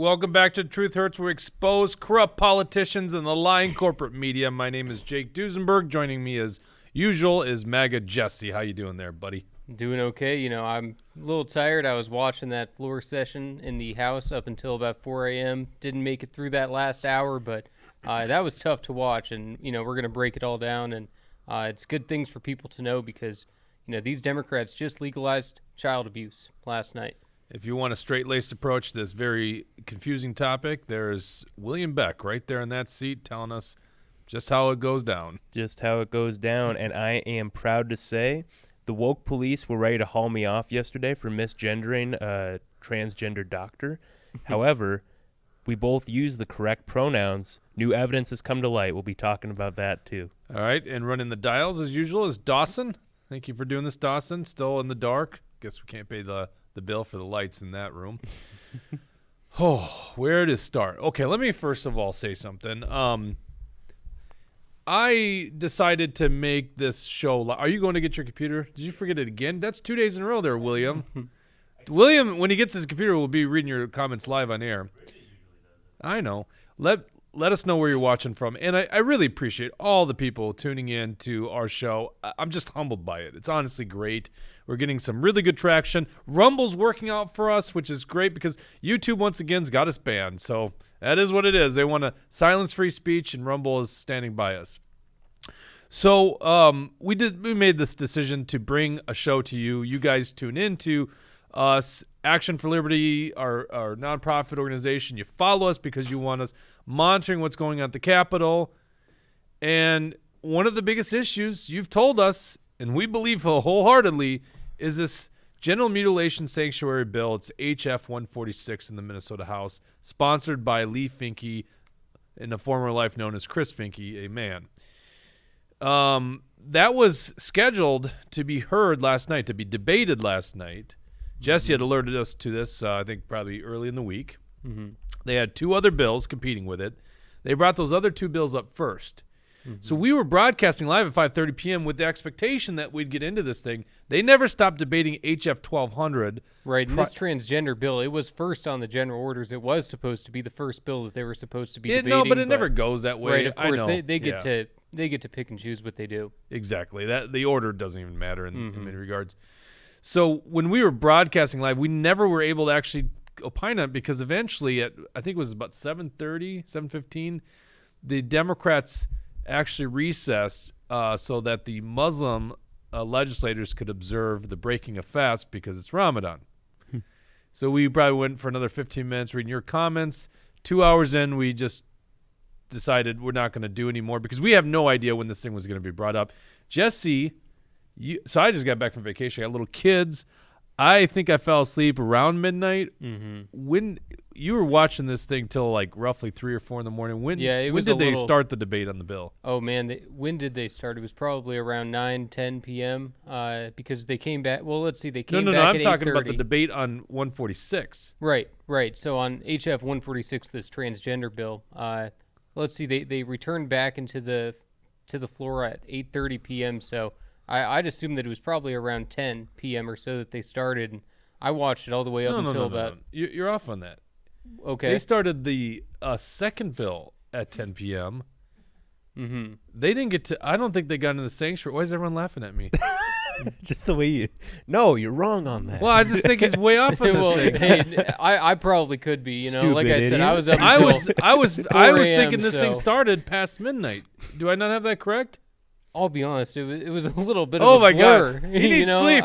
Welcome back to Truth Hurts, where we expose corrupt politicians and the lying corporate media. My name is Jake Duesenberg. Joining me as usual is MAGA Jesse. How you doing there, buddy? Doing okay. You know, I'm a little tired. I was watching that floor session in the House up until about 4 a.m. Didn't make it through that last hour, but that was tough to watch. And, you know, we're going to break it all down. And it's good things for people to know because, you know, these Democrats just legalized child abuse last night. If you want a straight-laced approach to this very confusing topic, there's William Beck right there in that seat telling us just how it goes down. Just how it goes down. And I am proud to say the woke police were ready to haul me off yesterday for misgendering a transgender doctor. However, we both use the correct pronouns. New evidence has come to light. We'll be talking about that too. All right, and running the dials as usual is Dawson. Thank you for doing this, Dawson. Still in the dark. Guess we can't pay the bill for the lights in that room. Oh, where to start? Okay, let me first of all say something. I decided to make this show. Are you going to get your computer? Did you forget it again? That's 2 days in a row there, William. William, when he gets his computer, will be reading your comments live on air. I know. Let us know where you're watching from. And I really appreciate all the people tuning in to our show. I'm just humbled by it. It's honestly great. We're getting some really good traction. Rumble's working out for us, which is great because YouTube, once again, has got us banned. So that is what it is. They want to silence free speech, and Rumble is standing by us. So we made this decision to bring a show to you. You guys tune in to us, Action for Liberty, our nonprofit organization. You follow us because you want us monitoring what's going on at the Capitol. And one of the biggest issues you've told us, and we believe wholeheartedly, is this Genital Mutilation Sanctuary Bill. It's HF 146 in the Minnesota House, sponsored by Lee Finke, in a former life known as Chris Finke, a man. That was scheduled to be heard last night, to be debated last night. Jesse had alerted us to this, I think, probably early in the week. Mm-hmm. They had two other bills competing with it. They brought those other two bills up first. Mm-hmm. So we were broadcasting live at 5:30 p.m. with the expectation that we'd get into this thing. They never stopped debating HF 1200. Right, and this transgender bill, it was first on the general orders. It was supposed to be the first bill that they were supposed to be debating. No, but it never goes that way. Right, of course, I know. they get to pick and choose what they do. Exactly. The order doesn't even matter in many regards. So when we were broadcasting live, we never were able to actually opine on it because eventually at, I think it was about 7:30, 7:15, the Democrats actually recessed so that the Muslim legislators could observe the breaking of fast because it's Ramadan. So we probably went for another 15 minutes reading your comments. 2 hours in, we just decided we're not going to do anymore because we have no idea when this thing was going to be brought up. Jesse... So I just got back from vacation. I got little kids. I think I fell asleep around midnight. Mm-hmm. When you were watching this thing till like roughly 3 or 4 in the morning, when did they start the debate on the bill? Oh man, when did they start? It was probably around 9-10 p.m. Because they came back. Well, let's see, they came back. No. I'm at talking 8:30. about the debate on 146. Right. So on HF 146, this transgender bill. Let's see, they returned back into the floor at 8:30 p.m. So. I'd assume that it was probably around 10 p.m. or so that they started. And I watched it all the way up until about... You're off on that. Okay. They started the second bill at 10 p.m. Mm-hmm. They didn't get to... I don't think they got into the sanctuary. Why is everyone laughing at me? Just the way you... No, you're wrong on that. Well, I just think he's way off on this thing. Hey, I probably could be. You know, Stupid like I said, idiot. I was up until I was 4 thinking this thing so. started past midnight. Do I not have that correct? I'll be honest, it was a little bit of a blur. God. He needs sleep.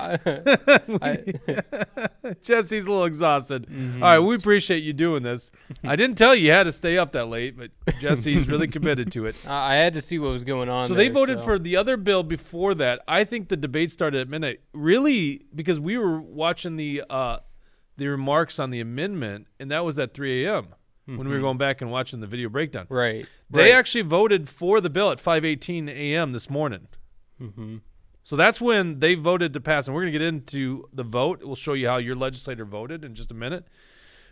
Jesse's a little exhausted. Mm-hmm. All right, we appreciate you doing this. I didn't tell you had to stay up that late, but Jesse's really committed to it. I had to see what was going on. So they voted for the other bill before that. I think the debate started at midnight. Really, because we were watching the remarks on the amendment, and that was at 3 a.m. When we were going back and watching the video breakdown. Right. They actually voted for the bill at 5:18 a.m. this morning. Mm-hmm. So that's when they voted to pass. And we're going to get into the vote. We'll show you how your legislator voted in just a minute.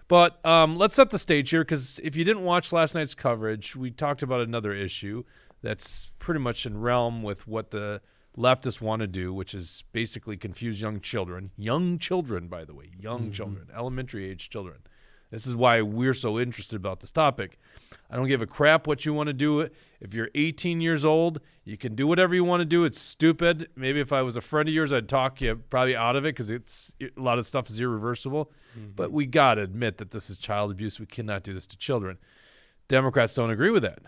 But let's set the stage here because if you didn't watch last night's coverage, we talked about another issue that's pretty much in realm with what the leftists want to do, which is basically confuse young children. Young children, by the way. Young children. Elementary age children. This is why we're so interested about this topic. I don't give a crap what you want to do. If you're 18 years old, you can do whatever you want to do. It's stupid. Maybe if I was a friend of yours, I'd talk you probably out of it because a lot of stuff is irreversible. But we got to admit that this is child abuse. We cannot do this to children. Democrats don't agree with that.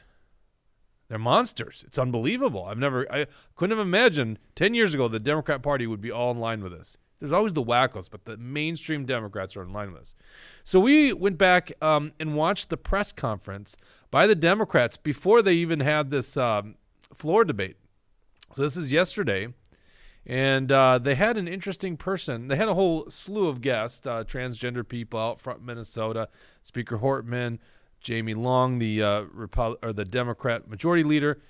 They're monsters. It's unbelievable. I couldn't have imagined 10 years ago the Democrat Party would be all in line with this. There's always the wackos, but the mainstream Democrats are in line with this. So we went back and watched the press conference by the Democrats before they even had this floor debate. So this is yesterday, and they had an interesting person. They had a whole slew of guests, transgender people out front in Minnesota, Speaker Hortman, Jamie Long, the Democrat majority leader.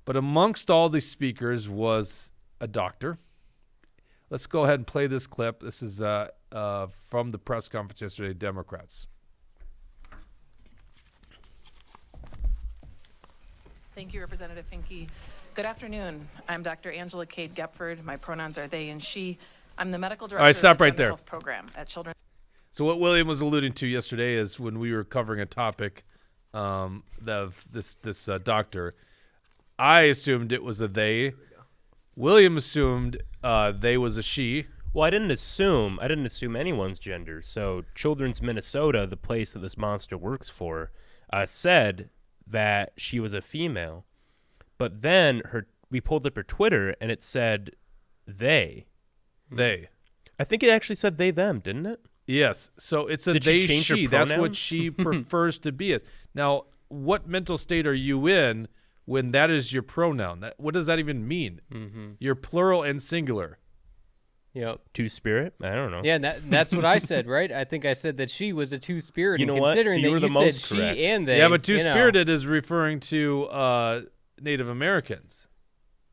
But amongst all the speakers was a doctor. Let's go ahead and play this clip. This is from the press conference yesterday, Democrats. Thank you, Representative Finke. Good afternoon. I'm Dr. Angela Cade Gepford. My pronouns are they and she. I'm the medical director stop of the right Gender there. Health Program at Children's. So what William was alluding to yesterday is when we were covering a topic of this doctor, I assumed it was a they. William assumed they was a she. Well, I didn't assume anyone's gender. So Children's Minnesota, the place that this monster works for, said that she was a female. But then we pulled up her Twitter, and it said they. They. I think it actually said they, them, didn't it? Yes. So it's a Did she they, change her she. That's pronoun? what she prefers to be as. Now, what mental state are you in when that is your pronoun? What does that even mean? Mm-hmm. You're plural and singular. Yep. Two-spirit? I don't know. Yeah, that's what I said, right? I think I said that she was a two-spirit. You know and what? considering So you were that the you said most she correct. and they. Yeah, but two-spirited is referring to Native Americans.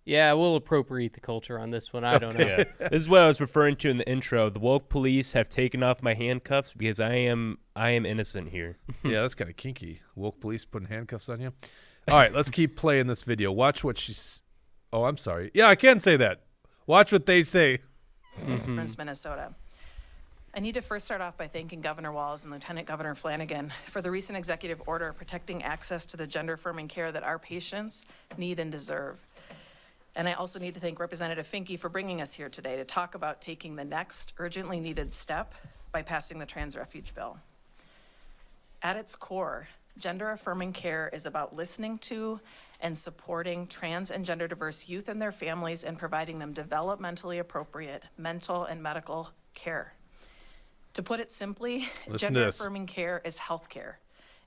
Yeah, we'll appropriate the culture on this one. I don't know. Yeah. This is what I was referring to in the intro. The woke police have taken off my handcuffs because I am innocent here. Yeah, that's kind of kinky. Woke police putting handcuffs on you. All right, let's keep playing this video. Watch what she's. Oh, I'm sorry. Yeah, I can say that. Watch what they say. Children's Minnesota. I need to first start off by thanking Governor Walz and Lieutenant Governor Flanagan for the recent executive order protecting access to the gender-affirming care that our patients need and deserve. And I also need to thank Representative Finke for bringing us here today to talk about taking the next urgently needed step by passing the Trans Refuge Bill. At its core, gender-affirming care is about listening to and supporting trans and gender diverse youth and their families and providing them developmentally appropriate mental and medical care. To put it simply, Listen to this. gender-affirming care is health care.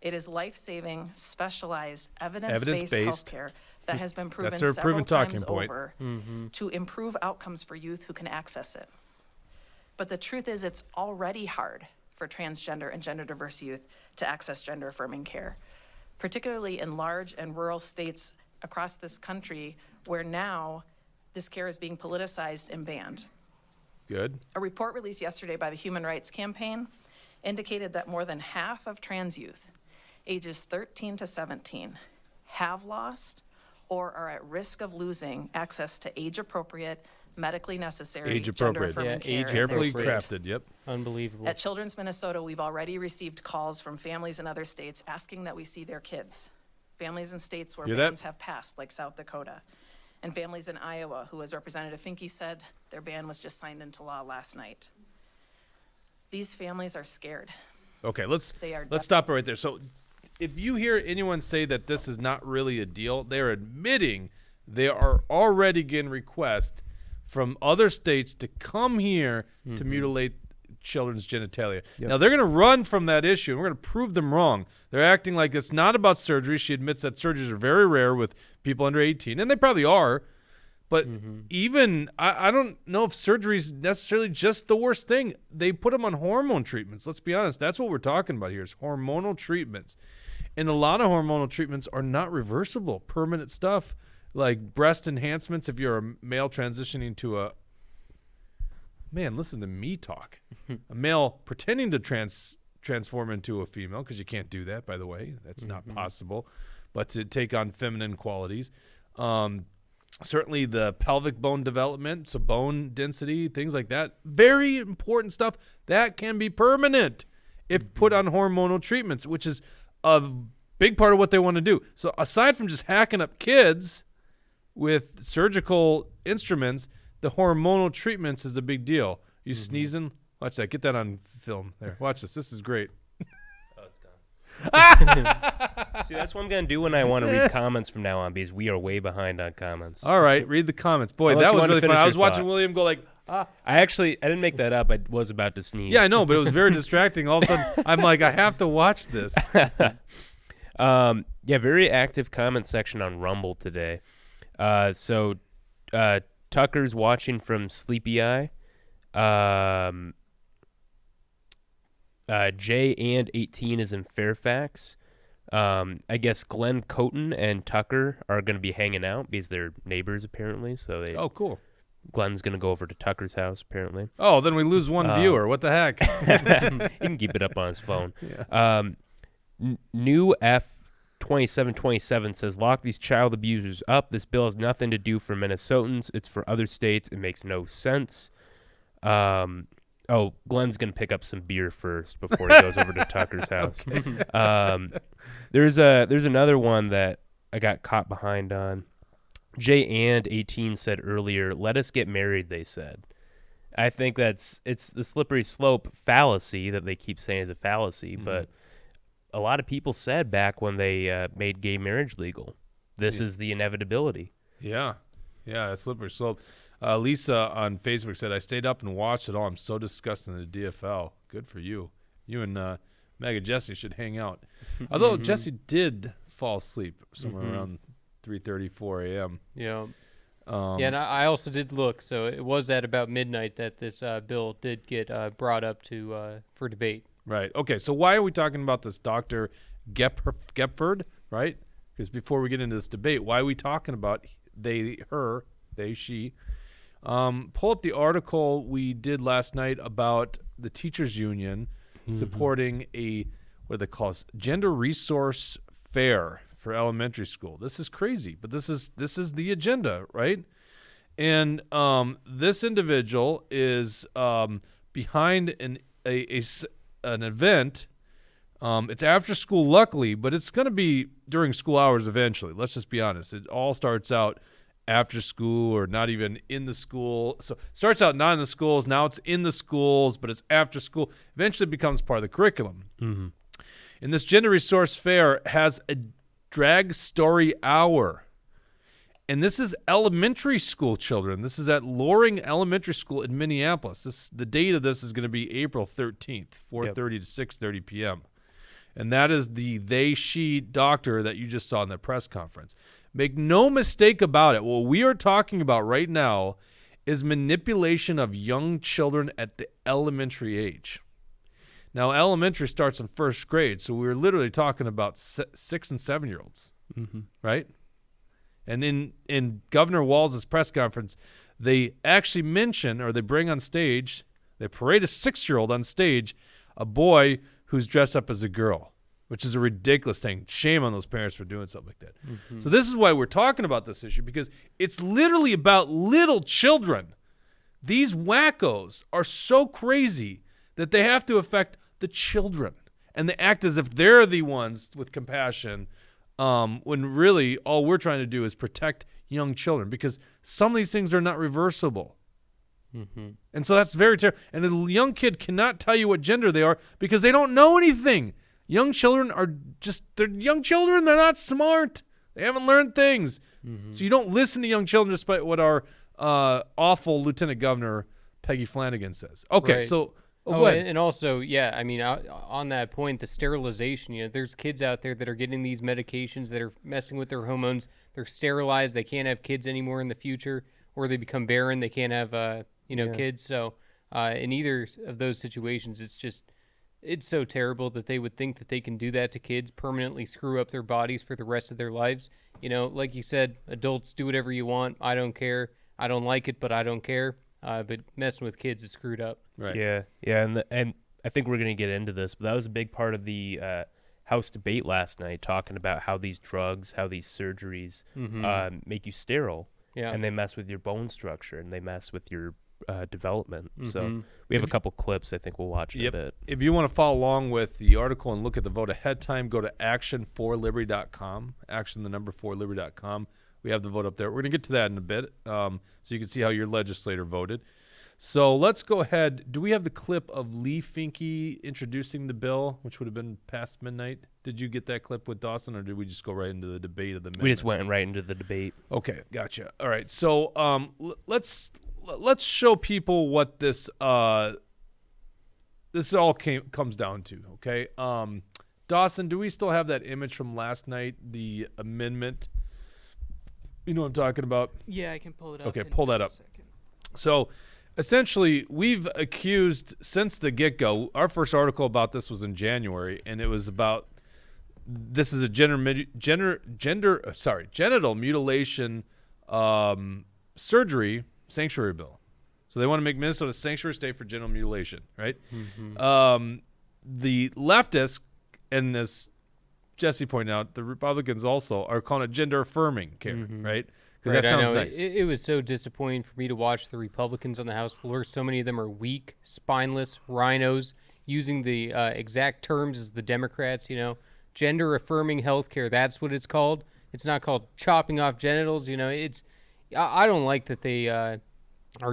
It is life-saving, specialized, evidence-based Evidence-based. health care that has been proven That's their several proven talking times point. over to improve outcomes for youth who can access it. But the truth is it's already hard for transgender and gender diverse youth to access gender-affirming care, particularly in large and rural states across this country where now this care is being politicized and banned. Good. A report released yesterday by the Human Rights Campaign indicated that more than half of trans youth, ages 13 to 17, have lost or are at risk of losing access to age-appropriate, medically necessary Age-appropriate. gender-affirming Yeah, care in their Carefully state. crafted. Yep. Unbelievable. At Children's Minnesota, we've already received calls from families in other states asking that we see their kids. Families in states where Hear that? bans have passed, like South Dakota. And families in Iowa, who, as Representative Finke said, their ban was just signed into law last night. These families are scared. Okay, let's They are stop it right there. So if you hear anyone say that this is not really a deal, they're admitting they are already getting requests from other states to come here to mutilate children's genitalia. Now, they're going to run from that issue, and we're going to prove them wrong. They're acting like it's not about surgery. She admits that surgeries are very rare with people under 18, and they probably are. But even, I don't know if surgery is necessarily just the worst thing. They put them on hormone treatments. Let's be honest. That's what we're talking about here is hormonal treatments. And a lot of hormonal treatments are not reversible, permanent stuff like breast enhancements if you're a male transitioning to a man, listen to me talk. A male pretending to transform into a female, because you can't do that, by the way. That's not possible. But to take on feminine qualities. Certainly the pelvic bone development, so bone density, things like that. Very important stuff that can be permanent. if put on hormonal treatments, which is a big part of what they want to do. So aside from just hacking up kids with surgical instruments, the hormonal treatments is a big deal. You sneezing? Watch that. Get that on film. There. Watch this. This is great. Oh, it's gone. See, that's what I'm going to do when I want to read comments from now on, because we are way behind on comments. All right. Read the comments. Boy, Unless that you was want to really fun. finish I your was watching thought. William go like, I didn't make that up. I was about to sneeze. yeah, I know, but it was very distracting. All of a sudden, I'm like, I have to watch this. Very active comment section on Rumble today. So Tucker's watching from Sleepy Eye. Jay and 18 is in Fairfax. I guess Glenn Coton and Tucker are going to be hanging out because they're neighbors apparently. So Oh, cool. Glenn's going to go over to Tucker's house apparently. Oh, then we lose one viewer. What the heck? He can keep it up on his phone. Yeah. New F2727 says, lock these child abusers up. This bill has nothing to do for Minnesotans. It's for other states. It makes no sense. Glenn's going to pick up some beer first before he goes over to Tucker's house. There's another one that I got caught behind on. Jay and 18 said earlier, let us get married, they said. I think it's the slippery slope fallacy that they keep saying is a fallacy, but a lot of people said back when they made gay marriage legal, this is the inevitability. Yeah, it's slippery slope. Lisa on Facebook said, I stayed up and watched it all. I'm so disgusted in the DFL. Good for you. You and Meg and Jesse should hang out. Although Jesse did fall asleep somewhere around 3:30, 4 a.m. Yeah. And I also did look. So it was at about midnight that this bill did get brought up for debate. Right. Okay, so why are we talking about this Dr. Gepford, right? Because before we get into this debate, why are we talking about she? Pull up the article we did last night about the teachers union supporting what they call gender resource fair for elementary school. This is crazy, but this is the agenda, right? And this individual is behind an event. It's after school, luckily, but it's going to be during school hours eventually. Let's just be honest. It all starts out after school or not even in the school. So it starts out not in the schools. Now it's in the schools, but it's after school. Eventually it becomes part of the curriculum. And this gender resource fair has a drag story hour. And this is elementary school children. This is at Loring Elementary School in Minneapolis. The date of this is going to be April 13th, 4:30 to 6:30 p.m. And that is the she doctor that you just saw in the press conference. Make no mistake about it. What we are talking about right now is manipulation of young children at the elementary age. Now, elementary starts in first grade, so we're literally talking about 6 and 7-year-olds, right? And in Governor Walz's press conference, they actually mention, or they bring on stage, they parade a 6-year-old on stage, a boy who's dressed up as a girl, which is a ridiculous thing. Shame on those parents for doing something like that. So this is why we're talking about this issue, because it's literally about little children. These wackos are so crazy that they have to affect the children, and they act as if they're the ones with compassion, when really all we're trying to do is protect young children, because some of these things are not reversible. And so that's very terrible. And a young kid cannot tell you what gender they are because they don't know anything. Young children they're young children. They're not smart. They haven't learned things. So you don't listen to young children, despite what our awful Lieutenant Governor Peggy Flanagan says. Okay, Right. so And also, I mean, on that point, the sterilization, there's kids out there that are getting these medications that are messing with their hormones. They're sterilized. They can't have kids anymore in the future, or they become barren. They can't have, kids. So in either of those situations, it's so terrible that they would think that they can do that to kids, permanently screw up their bodies for the rest of their lives. Like you said, adults, do whatever you want. I don't care. I don't like it, but I don't care. But messing with kids is screwed up. right. Yeah, and I think we're going to get into this, but that was a big part of the House debate last night, talking about how these drugs, how these surgeries make you sterile, Yeah. and they mess with your bone structure, and they mess with your development. So we have a couple clips I think we'll watch in a bit. If you want to follow along with the article and look at the vote ahead time, go to action4liberty.com, action4liberty.com. We have the vote up there. We're going to get to that in a bit, so you can see how your legislator voted. So let's go ahead. Do we have the clip of Lee Finke introducing the bill, which would have been past midnight? Did you get that clip with Dawson, or did we just go right into the debate of the minute? We just went right into the debate. Okay, gotcha. All right, so let's show people what this this all comes down to. Okay, Dawson, do we still have that image from last night? The amendment. You know what I'm talking about? Yeah, I can pull it up. Okay, pull that up. So essentially, we've accused since the get-go. Our first article about this was in January, and it was about this is a genital mutilation surgery sanctuary bill. So they want to make Minnesota a sanctuary state for genital mutilation, right? The leftists, and as Jesse pointed out, the Republicans also are calling it gender-affirming care, right? Because that sounds nice. It was so disappointing for me to watch the Republicans on the House floor. So many of them are weak, spineless rhinos, using the exact terms as the Democrats, gender-affirming health care. That's what it's called. It's not called chopping off genitals. I don't like that they are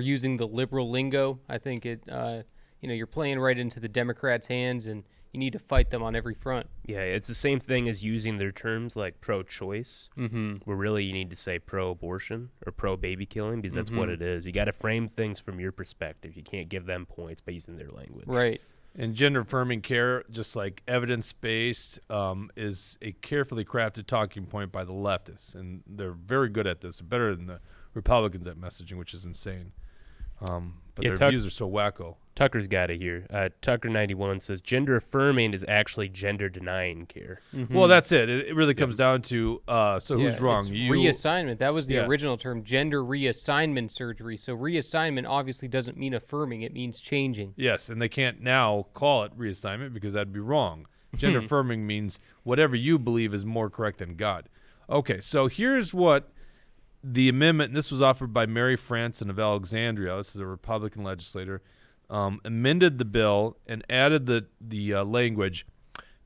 using the liberal lingo. I think you're playing right into the Democrats' hands, and you need to fight them on every front. Yeah, it's the same thing as using their terms like pro-choice, where really you need to say pro-abortion or pro-baby killing, because that's what it is. You got to frame things from your perspective. You can't give them points by using their language. Right. And gender-affirming care, just like evidence-based, is a carefully crafted talking point by the leftists, and they're very good at this, better than the Republicans at messaging, which is insane. But their views are so wacko. Tucker's got it here. Tucker91 says gender affirming is actually gender denying care. Well, that's it. It really comes down to who's wrong? It's reassignment. That was the original term, gender reassignment surgery. So reassignment obviously doesn't mean affirming. It means changing. Yes, and they can't now call it reassignment because that'd be wrong. Gender affirming means whatever you believe is more correct than God. Okay, so here's what the amendment, and this was offered by Mary Franson of Alexandria. This is a Republican legislator. Amended the bill and added the language,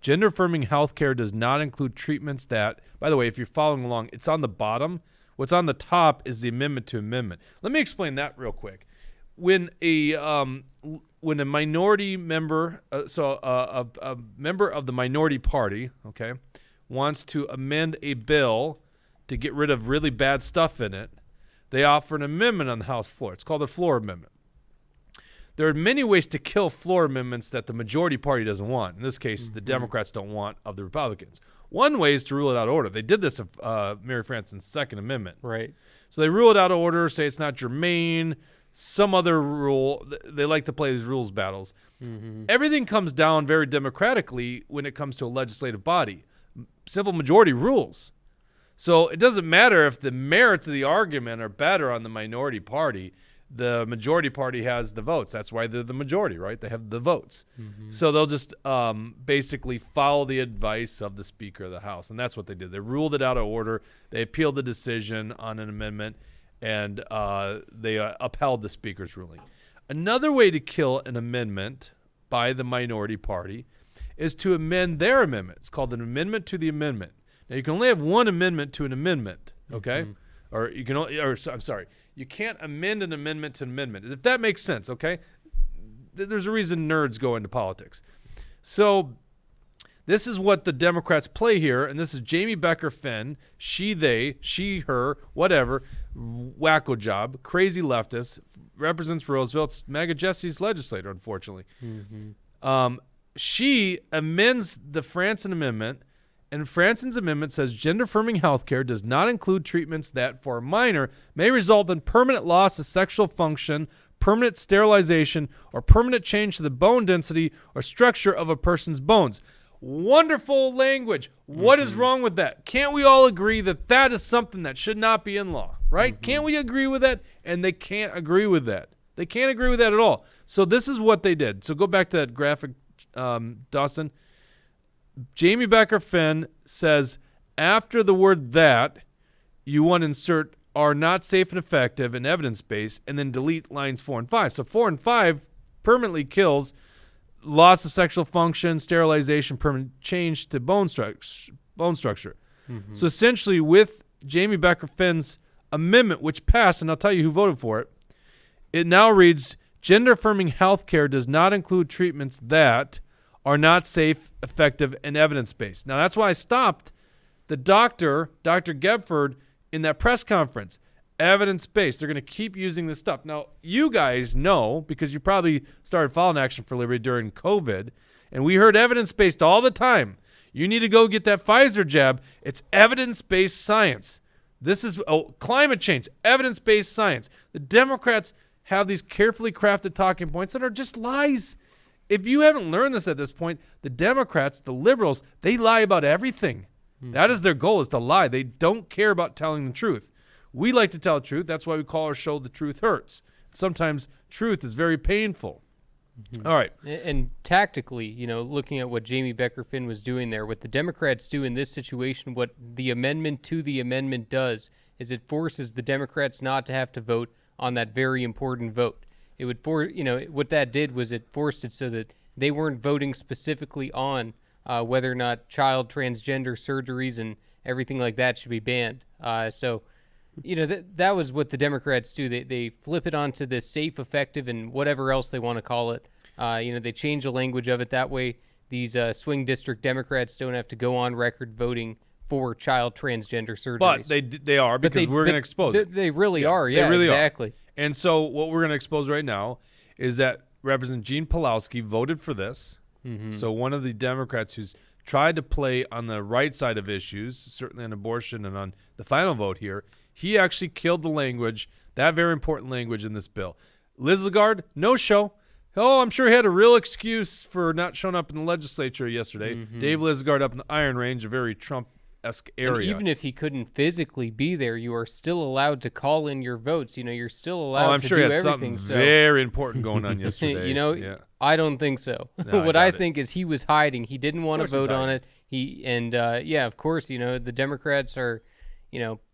gender-affirming health care does not include treatments that, by the way, if you're following along, it's on the bottom. What's on the top is the amendment to amendment. Let me explain that real quick. When a minority member, a member of the minority party, okay, wants to amend a bill to get rid of really bad stuff in it, they offer an amendment on the House floor. It's called a floor amendment. There are many ways to kill floor amendments that the majority party doesn't want. In this case, the Democrats don't want of the Republicans. One way is to rule it out of order. They did this of Mary Franson's Second Amendment. Right. So they rule it out of order, say it's not germane, some other rule. They like to play these rules battles. Everything comes down very democratically when it comes to a legislative body. Simple majority rules. So it doesn't matter if the merits of the argument are better on the minority party. The majority party has the votes. That's why they're the majority, right? They have the votes. So they'll just basically follow the advice of the Speaker of the House. And that's what they did. They ruled it out of order. They appealed the decision on an amendment, and they upheld the Speaker's ruling. Another way to kill an amendment by the minority party is to amend their amendment. It's called an amendment to the amendment. Now, you can only have one amendment to an amendment, okay? Or you can only, I'm sorry, you can't amend an amendment to an amendment. If that makes sense, okay? There's a reason nerds go into politics. So this is what the Democrats play here, and this is Jamie Becker Finn, she, they, she, her, whatever, wacko job, crazy leftist, represents Roosevelt's MAGA Jesse's legislator, unfortunately. She amends the Franson Amendment, and Franson's amendment says gender-affirming health care does not include treatments that, for a minor, may result in permanent loss of sexual function, permanent sterilization, or permanent change to the bone density or structure of a person's bones. Wonderful language. What is wrong with that? Can't we all agree that that is something that should not be in law, right? Can't we agree with that? And they can't agree with that. They can't agree with that at all. So this is what they did. So go back to that graphic, Dawson. Jamie Becker Finn says, after the word that, you want to insert are not safe and effective and evidence-based, and then delete lines 4 and 5. So 4 and 5 permanently kills loss of sexual function, sterilization, permanent change to bone structure. So essentially, with Jamie Becker Finn's amendment, which passed, and I'll tell you who voted for it, it now reads, gender-affirming health care does not include treatments that are not safe, effective, and evidence-based. Now, that's why I stopped the Dr. Gebford in that press conference. Evidence-based. They're going to keep using this stuff. Now, you guys know, because you probably started following Action for Liberty during COVID, and we heard evidence-based all the time. You need to go get that Pfizer jab. It's evidence-based science. This is climate change, evidence-based science. The Democrats have these carefully crafted talking points that are just lies. If you haven't learned this at this point, the Democrats, the liberals, they lie about everything. That is their goal, is to lie. They don't care about telling the truth. We like to tell the truth. That's why we call our show The Truth Hurts. Sometimes truth is very painful. All right. And tactically, looking at what Jamie Becker Finn was doing there, what the Democrats do in this situation, what the amendment to the amendment does is it forces the Democrats not to have to vote on that very important vote. It would what that did was it forced it so that they weren't voting specifically on whether or not child transgender surgeries and everything like that should be banned. So that was what the Democrats do. They flip it onto this safe, effective, and whatever else they want to call it. They change the language of it. That way, these swing district Democrats don't have to go on record voting for child transgender surgeries. But they are, because we're going to expose it. They really are. Yeah, they really exactly. Are. And so what we're going to expose right now is that Representative Gene Pawlowski voted for this. So one of the Democrats who's tried to play on the right side of issues, certainly on abortion and on the final vote here, he actually killed the language, that very important language in this bill. Liz Lagarde, no show. Oh, I'm sure he had a real excuse for not showing up in the legislature yesterday. Dave Liz Lagarde up in the Iron Range, a very Trump-esque area. And even if he couldn't physically be there, you are still allowed to call in your votes. You're still allowed to do everything. I'm sure he had something very important going on yesterday. Yeah. I don't think so. No, what I think is he was hiding. He didn't want to vote on it. Of course, the Democrats are,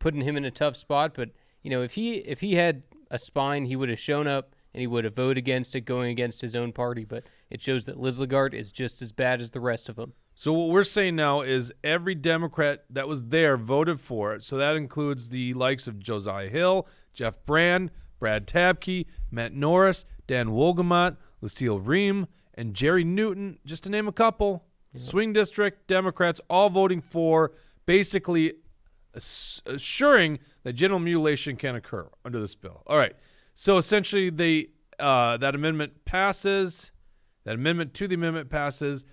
putting him in a tough spot. But if he had a spine, he would have shown up and he would have voted against it, going against his own party. But it shows that Liz Lagarde is just as bad as the rest of them. So what we're saying now is every Democrat that was there voted for it. So that includes the likes of Josiah Hill, Jeff Brand, Brad Tabke, Matt Norris, Dan Wolgamott, Lucille Ream, and Jerry Newton, just to name a couple. Swing district Democrats all voting for basically assuring that genital mutilation can occur under this bill. All right. So essentially that amendment passes. That amendment to the amendment passes.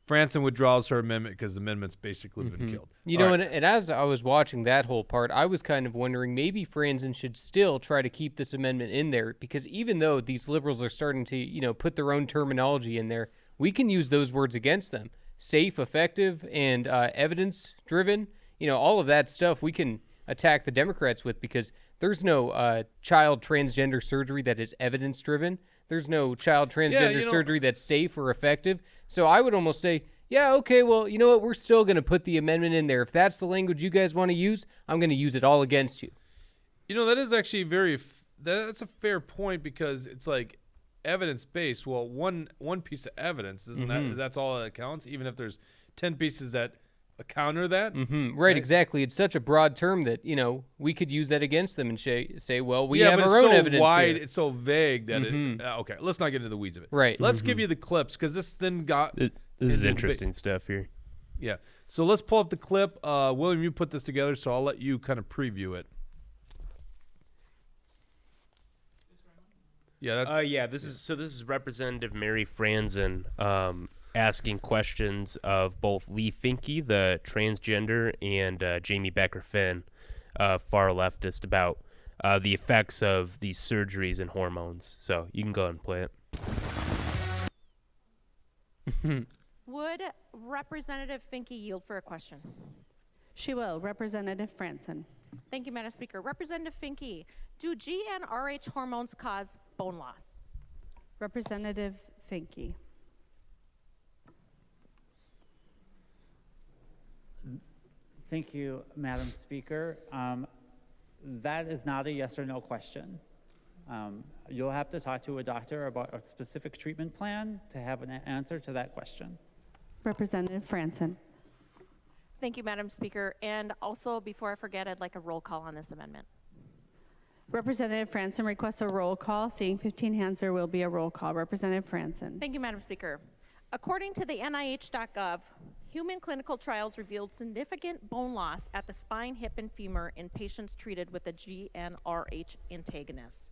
Franson withdraws her amendment because the amendment's basically been killed. And as I was watching that whole part, I was kind of wondering maybe Franson should still try to keep this amendment in there, because even though these liberals are starting to, put their own terminology in there, we can use those words against them. Safe, effective, and evidence-driven. All of that stuff we can attack the Democrats with, because there's no child transgender surgery that is evidence-driven. There's no child transgender surgery that's safe or effective. So I would almost say, yeah, okay, well, you know what? We're still going to put the amendment in there. If that's the language you guys want to use, I'm going to use it all against you. That is actually that's a fair point, because it's like evidence-based. Well, one piece of evidence, isn't that's all that counts, even if there's 10 pieces that counter that? Right, exactly. It's such a broad term that, we could use that against them and say, well, we have our own evidence wide, here. it's so vague that okay, let's not get into the weeds of it. Right. Let's give you the clips, because this then got... This is interesting stuff here. Yeah. So let's pull up the clip. William, you put this together, so I'll let you kind of preview it. Yeah, This is Representative Mary Franson asking questions of both Lee Finke, the transgender, and Jamie Becker Finn, far leftist, about the effects of these surgeries and hormones. So you can go ahead and play it. Would Representative Finke yield for a question? She will. Representative Franson. Thank you, Madam Speaker. Representative Finke, do GnRH hormones cause bone loss? Representative Finke. Thank you, Madam Speaker. That is not a yes or no question. You'll have to talk to a doctor about a specific treatment plan to have an answer to that question. Representative Franson. Thank you, Madam Speaker. And also, before I forget, I'd like a roll call on this amendment. Representative Franson requests a roll call. Seeing 15 hands, there will be a roll call. Representative Franson. Thank you, Madam Speaker. According to the NIH.gov, human clinical trials revealed significant bone loss at the spine, hip, and femur in patients treated with the GnRH antagonists.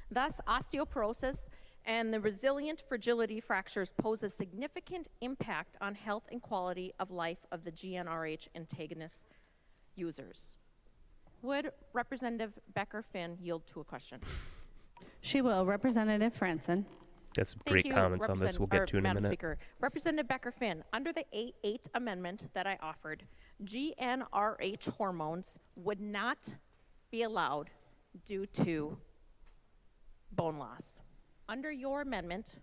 Thus, osteoporosis and the resilient fragility fractures pose a significant impact on health and quality of life of the GnRH antagonist users. Would Representative Becker-Finn yield to a question? She will. Representative Franson. Got some Thank great you, comments on this. We'll get to in a Madam minute. Speaker. Representative Becker-Finn, under the A8 amendment that I offered, GnRH hormones would not be allowed due to bone loss. Under your amendment,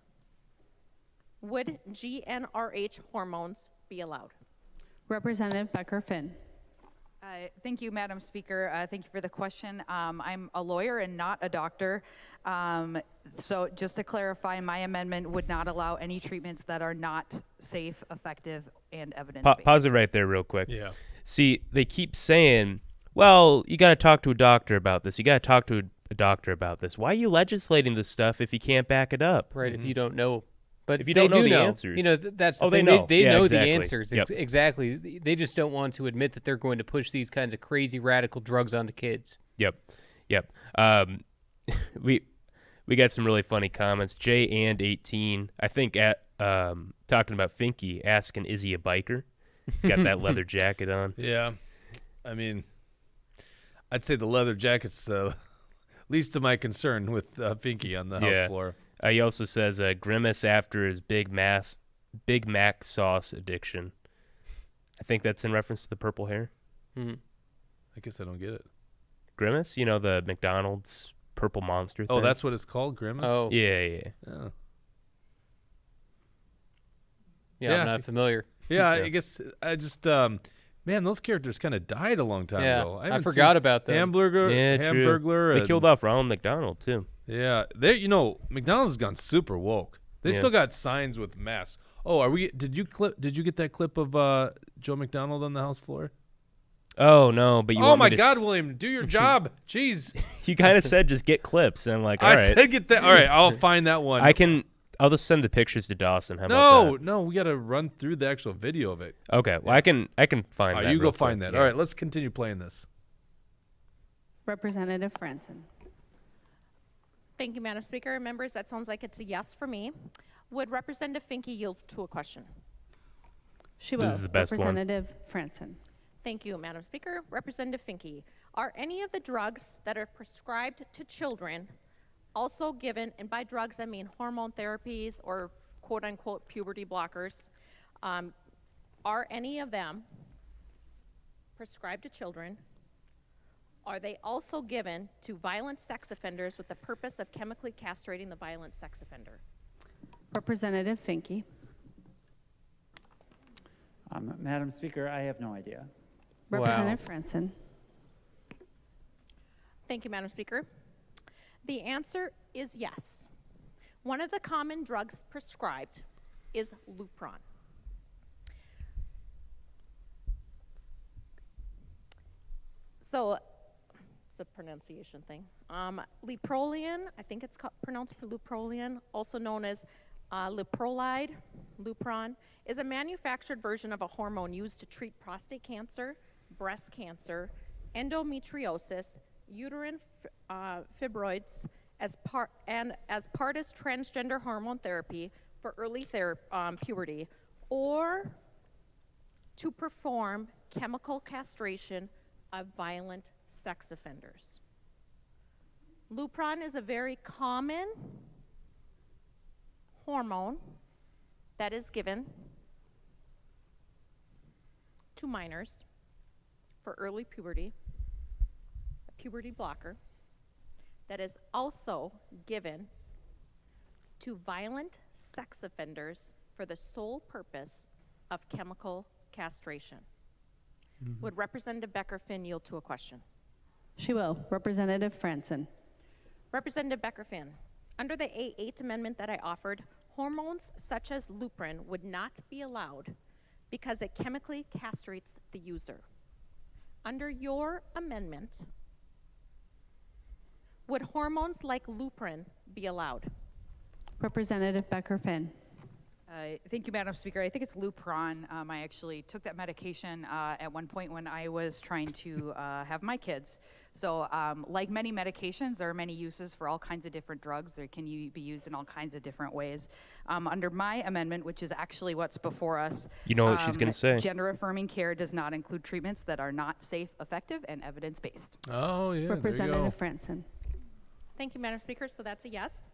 would GnRH hormones be allowed? Representative Becker-Finn. Thank you, Madam Speaker. Thank you for the question. I'm a lawyer and not a doctor. So just to clarify, my amendment would not allow any treatments that are not safe, effective, and evidence-based. Pause it right there real quick. Yeah. See, they keep saying, well, you got to talk to a doctor about this. You got to talk to a doctor about this. Why are you legislating this stuff if you can't back it up? Right, if you don't know. But If you they don't know do the know. answers. You know, that's the Oh, they thing. know. They Yeah, know exactly. the answers. Yep. Exactly. They just don't want to admit that they're going to push these kinds of crazy radical drugs onto kids. Yep. We got some really funny comments. Jay and 18, I think, at talking about Finky, asking, is he a biker? He's got that leather jacket on. Yeah. I mean, I'd say the leather jacket's least of my concern with Finky on the house floor. He also says grimace after his Big Mac sauce addiction. I think that's in reference to the purple hair. Mm-hmm. I guess I don't get it. Grimace, you know, the McDonald's purple monster thing. Oh, that's what it's called, Grimace? Oh, Yeah. Oh. yeah, I'm not familiar. Yeah, Yeah. I guess I just, man, those characters kind of died a long time Yeah, ago. I forgot about them. Hamburger, Yeah, true. Hamburglar. They and- killed off Ronald McDonald, too. Yeah, McDonald's has gone super woke. They Yeah. still got signs with masks. Oh, Did you get that clip of Joe McDonald on the house floor? Oh, no, but you Oh want me my to God, William, do your job. Jeez, You kind of said just get clips, and I'm like, all I right. said get that. All right, I'll find that one. I'll just send the pictures to Dawson. How about No, we got to run through the actual video of it. that? Okay, well, I can find All that. right, you real go find quick, that. yeah. All right, let's continue playing this. Representative Franson. Thank you, Madam Speaker. Members, that sounds like it's a yes for me. Would Representative Finke yield to a question? She will. This is the best one. Representative Franson. Thank you, Madam Speaker. Representative Finke, are any of the drugs that are prescribed to children also given, and by drugs I mean hormone therapies or quote-unquote puberty blockers, are any of them prescribed to children? Are they also given to violent sex offenders with the purpose of chemically castrating the violent sex offender? Representative Finke. Madam Speaker, I have no idea. Wow. Representative Franson. Thank you, Madam Speaker. The answer is yes. One of the common drugs prescribed is Lupron. So it's a pronunciation thing. Leprolian, I think it's pronounced Leprolian, also known as Leprolide, Lupron, is a manufactured version of a hormone used to treat prostate cancer, breast cancer, endometriosis, uterine fibroids, as part as transgender hormone therapy for early puberty, or to perform chemical castration of violent sex offenders. Lupron is a very common hormone that is given to minors for early puberty, a puberty blocker that is also given to violent sex offenders for the sole purpose of chemical castration. Would Representative Becker-Finn yield to a question? She will. Representative Franson. Representative Becker-Finn, under the A8 amendment that I offered, hormones such as Lupron would not be allowed because it chemically castrates the user. Under your amendment, would hormones like Lupron be allowed? Representative Becker-Finn. Thank you, Madam Speaker. I think it's Lupron. I actually took that medication at one point when I was trying to have my kids. So like many medications, there are many uses for all kinds of different drugs. They can be used in all kinds of different ways. Under my amendment, which is actually what's before us, You know what she's going to say. gender-affirming care does not include treatments that are not safe, effective, and evidence-based. Oh, yeah. Representative Franson. Thank you, Madam Speaker, so that's a yes.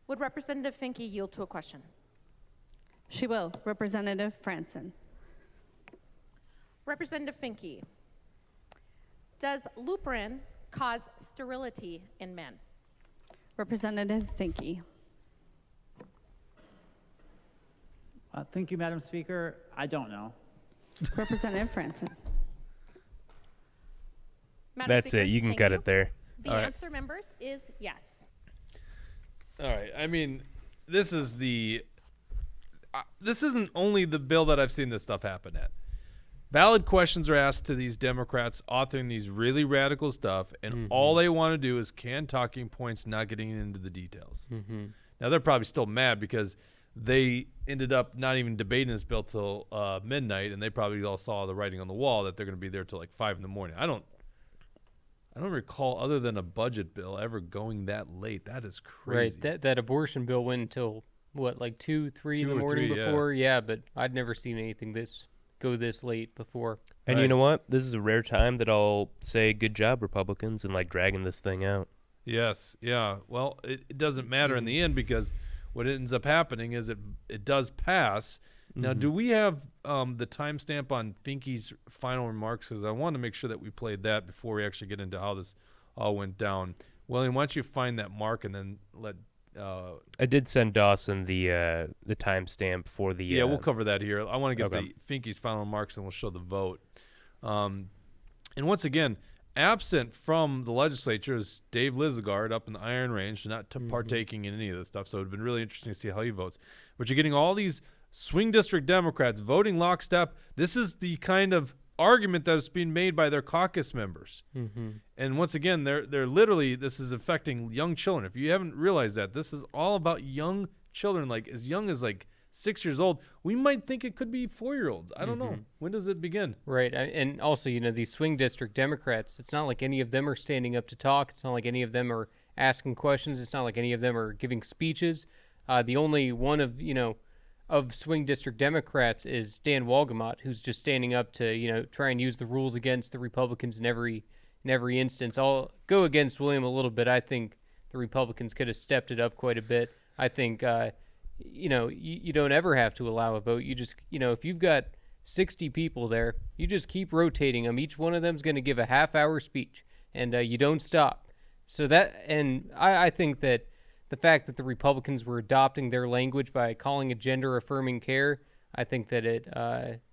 Would Representative Finke yield to a question? She will. Representative Franson. Representative Finke, does Lupron cause sterility in men? Representative Finke. Thank you, Madam Speaker. I don't know. Representative Franson. Madam That's Speaker, it. You can thank cut you. it there. The All right. answer, members, is yes. All right. I mean, this is this isn't only the bill that I've seen this stuff happen at. Valid questions are asked to these Democrats authoring these really radical stuff, and all they want to do is can talking points, not getting into the details. Now, they're probably still mad because they ended up not even debating this bill till midnight, and they probably all saw the writing on the wall that they're going to be there till like 5 in the morning. I don't recall, other than a budget bill, ever going that late. That is crazy. Right. That abortion bill went until what, like 2, 3 in the 2 or morning 3, yeah. before? Yeah, but I'd never seen anything go this late before. And you know Right. what? This is a rare time that I'll say good job, Republicans, and like dragging this thing out. Yes. Yeah. Well, it doesn't matter in the end because what ends up happening is it does pass. Now, do we have the timestamp on Finke's final remarks? Because I want to make sure that we played that before we actually get into how this all went down. William, why don't you find that mark and then let I did send Dawson the timestamp for the. yeah, we'll cover that here. I want to get Okay. the Finke's final remarks, and we'll show the vote. And once again, absent from the legislature is Dave Lizagard up in the Iron Range, not partaking in any of this stuff. So it'd been really interesting to see how he votes. But you're getting all these swing district Democrats voting lockstep. This is the kind of argument that's being made by their caucus members. And once again, they're literally, this is affecting young children. If you haven't realized that, this is all about young children, like as young as like 6 years old. We might think it could be 4-year-olds. I don't know. When does it begin? Right. And also, these swing district Democrats, it's not like any of them are standing up to talk. It's not like any of them are asking questions. It's not like any of them are giving speeches. The only one of swing district Democrats is Dan Walgamot, who's just standing up to, try and use the rules against the Republicans in every instance. I'll go against William a little bit. I think the Republicans could have stepped it up quite a bit. I think, you don't ever have to allow a vote. You just, if you've got 60 people there, you just keep rotating them. Each one of them is going to give a half-hour speech, and you don't stop. So I think that the fact that the Republicans were adopting their language by calling it gender-affirming care, I think that it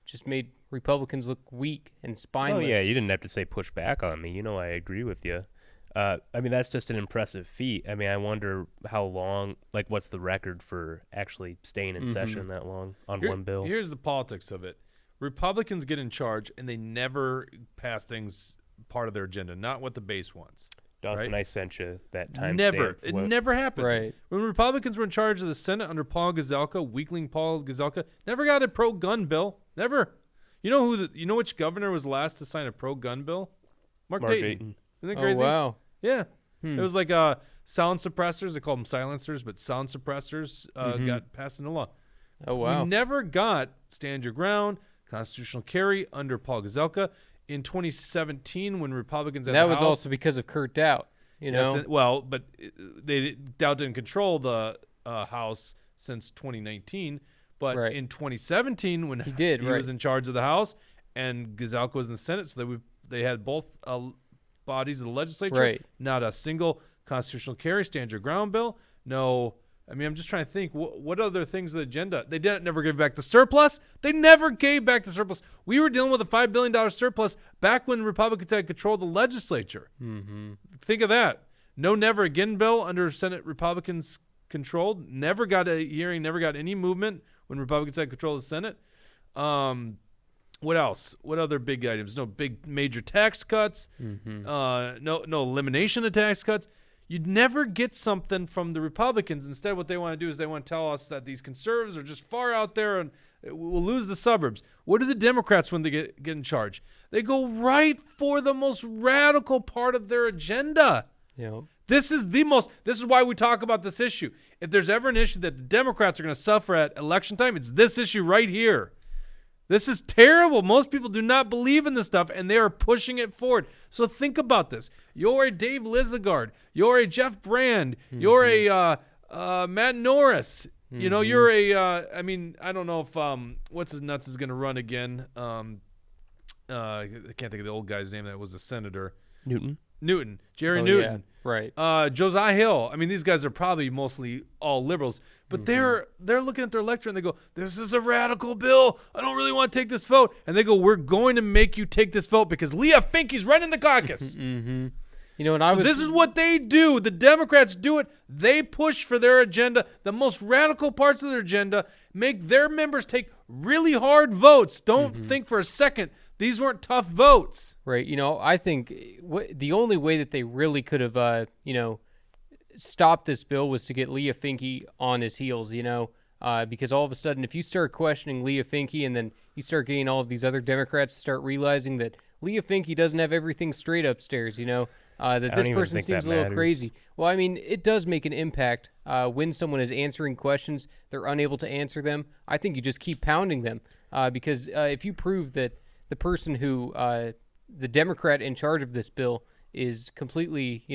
just made Republicans look weak and spineless. Oh, yeah, you didn't have to say push back on me. I agree with you. I mean, that's just an impressive feat. I mean, I wonder how long, like, what's the record for actually staying in session that long on one bill? Here's the politics of it. Republicans get in charge, and they never pass things part of their agenda, not what the base wants. Dawson, right? I sent you that time Never. stamp. It never happens. Right. When Republicans were in charge of the Senate under Paul Gazelka, weakling Paul Gazelka, never got a pro-gun bill. Never. You know which governor was last to sign a pro-gun bill? Mark Dayton. Isn't that crazy? Oh, wow. Yeah. It was like sound suppressors. They call them silencers, but sound suppressors got passed into law. Oh, wow. We never got stand your ground, constitutional carry under Paul Gazelka. In 2017, when Republicans had That the was House, also because of Kurt Dowd, Yes, but Dowd didn't control the House since 2019. But Right. in 2017, when He was in charge of the House and Gazelka was in the Senate, so they had both bodies of the legislature. Right. Not a single constitutional carry, stand your ground bill. No I mean, I'm just trying to think, what other things on the agenda? They never gave back the surplus. They never gave back the surplus. We were dealing with a $5 billion surplus back when Republicans had control of the legislature. Mm-hmm. Think of that. No never again bill under Senate Republicans controlled. Never got a hearing, never got any movement when Republicans had control of the Senate. What else? What other big items? No big major tax cuts. Mm-hmm. No elimination of tax cuts. You'd never get something from the Republicans. Instead, what they want to do is they want to tell us that these conservatives are just far out there and we'll lose the suburbs. What do the Democrats when they get in charge? They go right for the most radical part of their agenda. Yep. This is why we talk about this issue. If there's ever an issue that the Democrats are going to suffer at election time, it's this issue right here. This is terrible. Most people do not believe in this stuff, and they are pushing it forward. So think about this. You're a Dave Lizagard. You're a Jeff Brand. Mm-hmm. You're a Matt Norris. Mm-hmm. You know, you're a I mean, I don't know if what's his nuts is going to run again. I can't think of the old guy's name that was a senator. Newton. Jerry Newton. Yeah, right. Josiah Hill. I mean, these guys are probably mostly all liberals, but they're looking at their electorate and they go, "This is a radical bill. I don't really want to take this vote." And they go, "We're going to make you take this vote because Leah Finke's running the caucus." Mm-hmm. You know, and this is what they do. The Democrats do it. They push for their agenda, the most radical parts of their agenda, make their members take really hard votes. Don't think for a second these weren't tough votes. Right. You know, I think the only way that they really could have, stopped this bill was to get Leah Finke on his heels, because all of a sudden, if you start questioning Leah Finke and then you start getting all of these other Democrats to start realizing that Leah Finke doesn't have everything straight upstairs, that this person seems a little crazy. Well, I mean, it does make an impact when someone is answering questions, they're unable to answer them. I think you just keep pounding them because if you prove that the person who, the Democrat in charge of this bill is completely,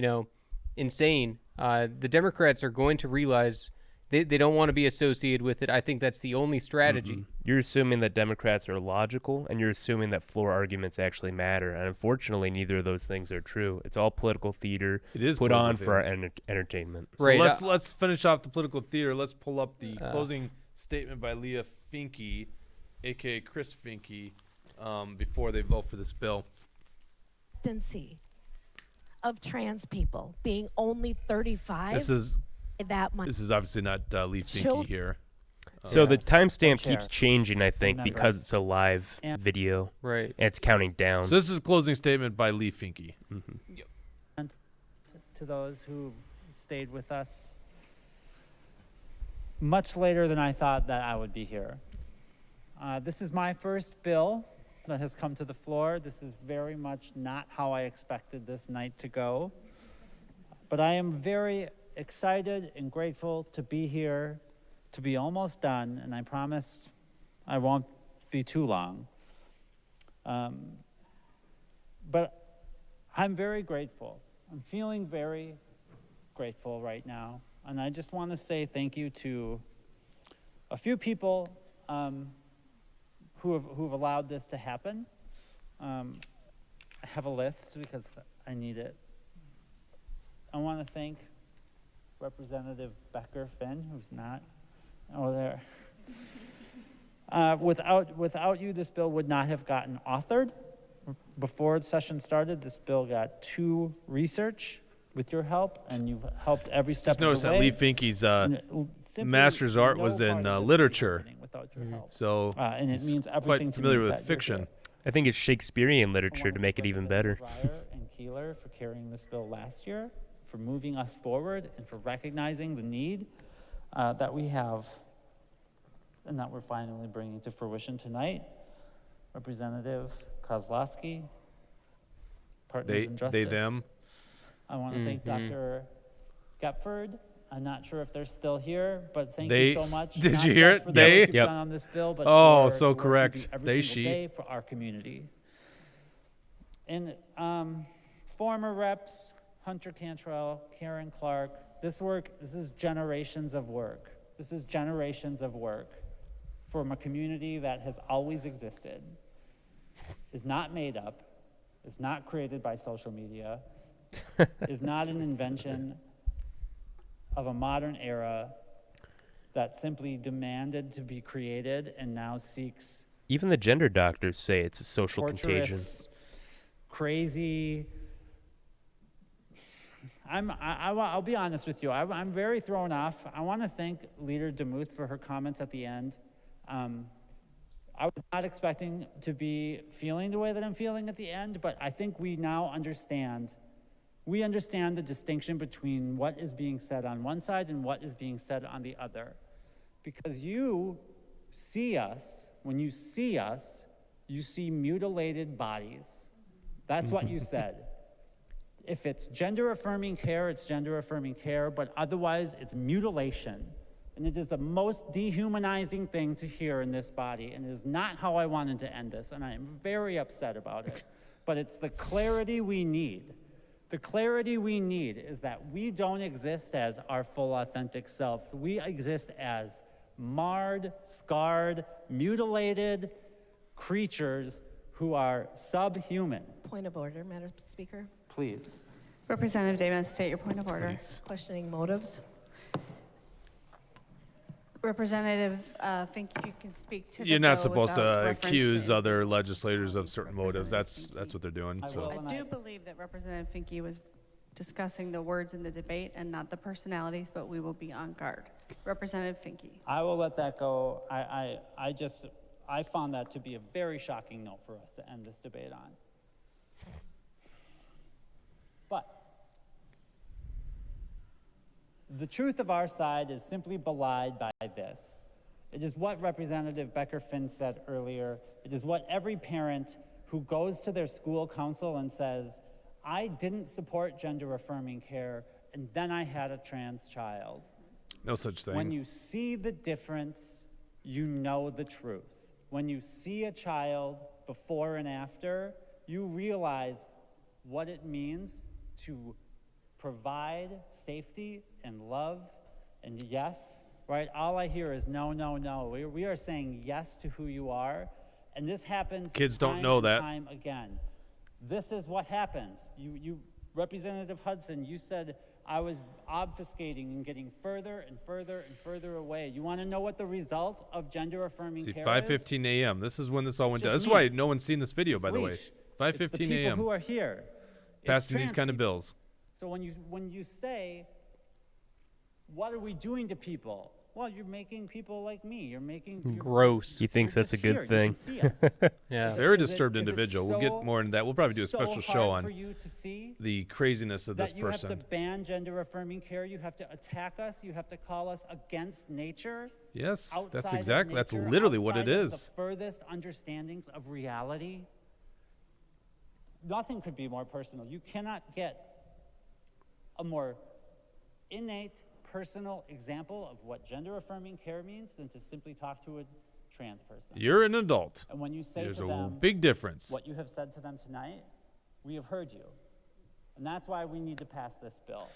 insane, the Democrats are going to realize they don't want to be associated with it. I think that's the only strategy. Mm-hmm. You're assuming that Democrats are logical, and you're assuming that floor arguments actually matter. And unfortunately, neither of those things are true. It's all political theater put on for our entertainment. So right. Let's finish off the political theater. Let's pull up the closing statement by Leah Finke, a.k.a. Chris Finke, before they vote for this bill. Of trans people being only 35. This is that much. This is obviously not Lee Finke here. So the timestamp keeps changing, I think, because it's a live video. Right. And it's counting down. So this is a closing statement by Lee Finke. Mm-hmm. Yep. And to those who stayed with us much later than I thought that I would be here. This is my first bill that has come to the floor. This is very much not how I expected this night to go. But I am very excited and grateful to be here, to be almost done, and I promise I won't be too long. But I'm very grateful. I'm feeling very grateful right now. And I just want to say thank you to a few people who've allowed this to happen. I have a list because I need it. I want to thank Representative Becker Finn, who's not over there. Without you, this bill would not have gotten authored. Before the session started, this bill got to research with your help, and you've helped every step of the way. Just notice that Lee Finke's master's art was in literature. So and it means everything quite to familiar me with fiction. I think it's Shakespearean literature to make it even better. And Keeler for carrying this bill last year, for moving us forward, and for recognizing the need that we have and that we're finally bringing to fruition tonight. Representative Kozlowski, Partners in Justice. They, them. I want to thank Dr. Gepford. I'm not sure if they're still here, but thank you so much. Did you hear it? For They? the work you've done on this bill, but Oh, for so the work you correct. do every They, single she. day for our community. And former reps, Hunter Cantrell, Karen Clark, this is generations of work. This is generations of work from a community that has always existed, is not made up, is not created by social media, is not an invention of a modern era, that simply demanded to be created and now seeks Even the gender doctors say it's a social contagion. torturous, crazy. I'll be honest with you. I'm very thrown off. I want to thank Leader DeMuth for her comments at the end. I was not expecting to be feeling the way that I'm feeling at the end, but I think we now understand. We understand the distinction between what is being said on one side and what is being said on the other. Because you see us, when you see us, you see mutilated bodies. That's what you said. If it's gender-affirming care, it's gender-affirming care, but otherwise it's mutilation. And it is the most dehumanizing thing to hear in this body, and it is not how I wanted to end this, and I am very upset about it. But it's the clarity we need. The clarity we need is that we don't exist as our full authentic self. We exist as marred, scarred, mutilated creatures who are subhuman. Point of order, Madam Speaker. Please. Representative Davis, state your point of order. Questioning motives. Representative Fink, you can speak to the You're not bill supposed without to reference accuse to- other legislators of certain motives. Representative That's what they're doing. I So will. I do believe that Representative Finke was discussing the words in the debate and not the personalities, but we will be on guard. Representative Finke. I will let that go. I found that to be a very shocking note for us to end this debate on. But the truth of our side is simply belied by this. It is what Representative Becker-Finn said earlier. It is what every parent who goes to their school council and says, I didn't support gender-affirming care, and then I had a trans child. no such thing. When you see the difference, you know the truth. When you see a child before and after, you realize what it means to provide safety and love and yes, right? All I hear is no, no, no. We are saying yes to who you are, and this happens Kids don't time know and that. time again. This is what happens. You Representative Hudson, you said I was obfuscating and getting further and further and further away. You want to know what the result of gender-affirming See, care 5:15 a.m. This is when this all went down. just That's why me. no one's seen this video, It's by the way. leash. 5:15 It's the people a.m. who are here. It's passing these trans kind of people. bills. So when you say, what are we doing to people? Well, you're making people like me. You're Gross. He thinks you're that's a just good here. You thing. can see us. Yeah. Very Is it- disturbed is it individual. We'll get so- more into that. We'll probably do a so special show hard for on you to see the craziness of this that you have to person. ban gender-affirming care. You have to attack us. You have to call us against nature. Yes, that's outside of exactly. That's nature, literally what it outside of is. The furthest understandings of reality. Nothing could be more personal. You cannot get a more innate, personal example of what gender-affirming care means than to simply talk to a trans person. You're an adult. And when you say There's to a them big difference. what you have said to them tonight, we have heard you. And that's why we need to pass this bill.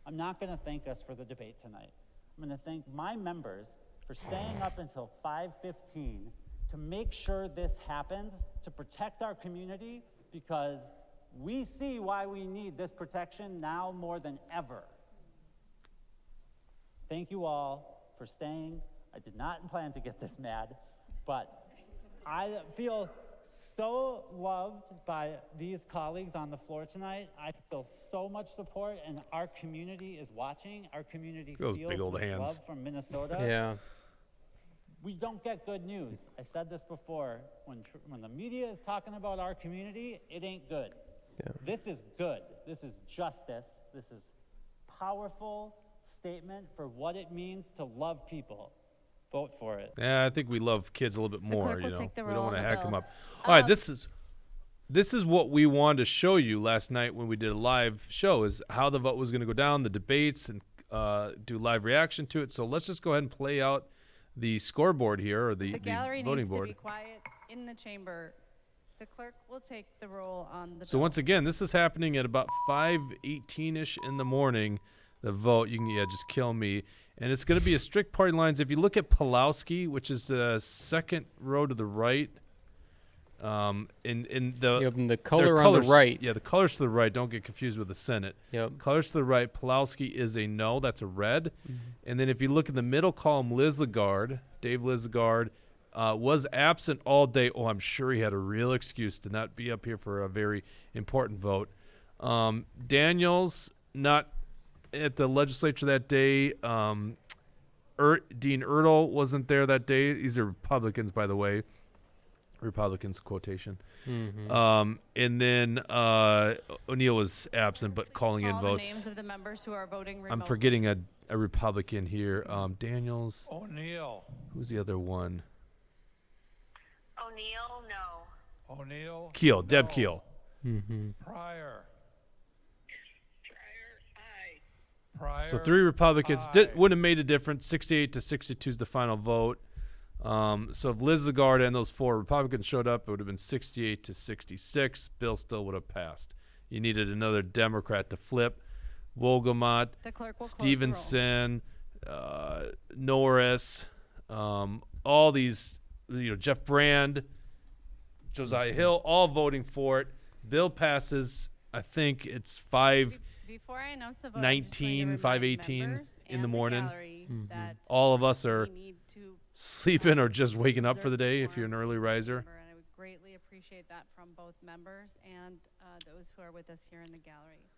I'm not going to thank us for the debate tonight. I'm going to thank my members for staying up until 5:15 to make sure this happens, to protect our community, because we see why we need this protection now more than ever. Thank you all for staying. I did not plan to get this mad, but I feel so loved by these colleagues on the floor tonight. I feel so much support, and our community is watching. Our community Those feels big old this hands. love from Minnesota. Yeah. We don't get good news. I've said this before. When the media is talking about our community, it ain't good. Yeah. This is good. This is justice. This is powerful statement for what it means to love people. Vote for it. Yeah, I think we love kids a little bit more. clerk will take the We don't roll want to on the hack them bill. up. All right, this is what we wanted to show you last night when we did a live show, is how the vote was going to go down, the debates, and do live reaction to it. So let's just go ahead and play out the scoreboard here, or the The gallery voting needs board. to be quiet in the chamber. The clerk will take the roll on the So bill. once again, this is happening at about 5:18ish in the morning. The vote, you can just kill me, and it's going to be a strict party lines. If you look at Pulowski, which is the second row to the right, In the Yep, and the their color on the right. Yeah, the colors to the right. Don't get confused with the Senate. Yep. Colors to the right. Pawlowski is a no. That's a red. And then if you look in the middle column, Dave Lizagard, was absent all day. Oh, I'm sure he had a real excuse to not be up here for a very important vote. Daniels, not at the legislature that day. Dean Ertl wasn't there that day. These are Republicans, by the way. Republicans quotation. And then O'Neill was absent, but calling in Call votes. the names of the members who are voting remotely. I'm forgetting a Republican here. Daniels. O'Neill. Who's the other one? O'Neill, no. O'Neill. Keel. Deb no. Keel. Pryor. Aye. Pryor. So 3 Republicans Aye. wouldn't have made a difference. 68 to 62 is the final vote. So if Lizagard and those 4 Republicans showed up, it would have been 68 to 66. Bill still would have passed. You needed another Democrat to flip. Wolgamott, The clerk will close the roll. Stevenson, Norris, all these, Jeff Brand, Josiah Hill, all voting for it. Bill passes. I think it's 5. Before I announce the vote, 19, 5:18 in the morning. That All of us are we need to sleeping or just waking up for the day if you're an early riser. remember, and I would greatly appreciate that from both members and those who are with us here in the gallery.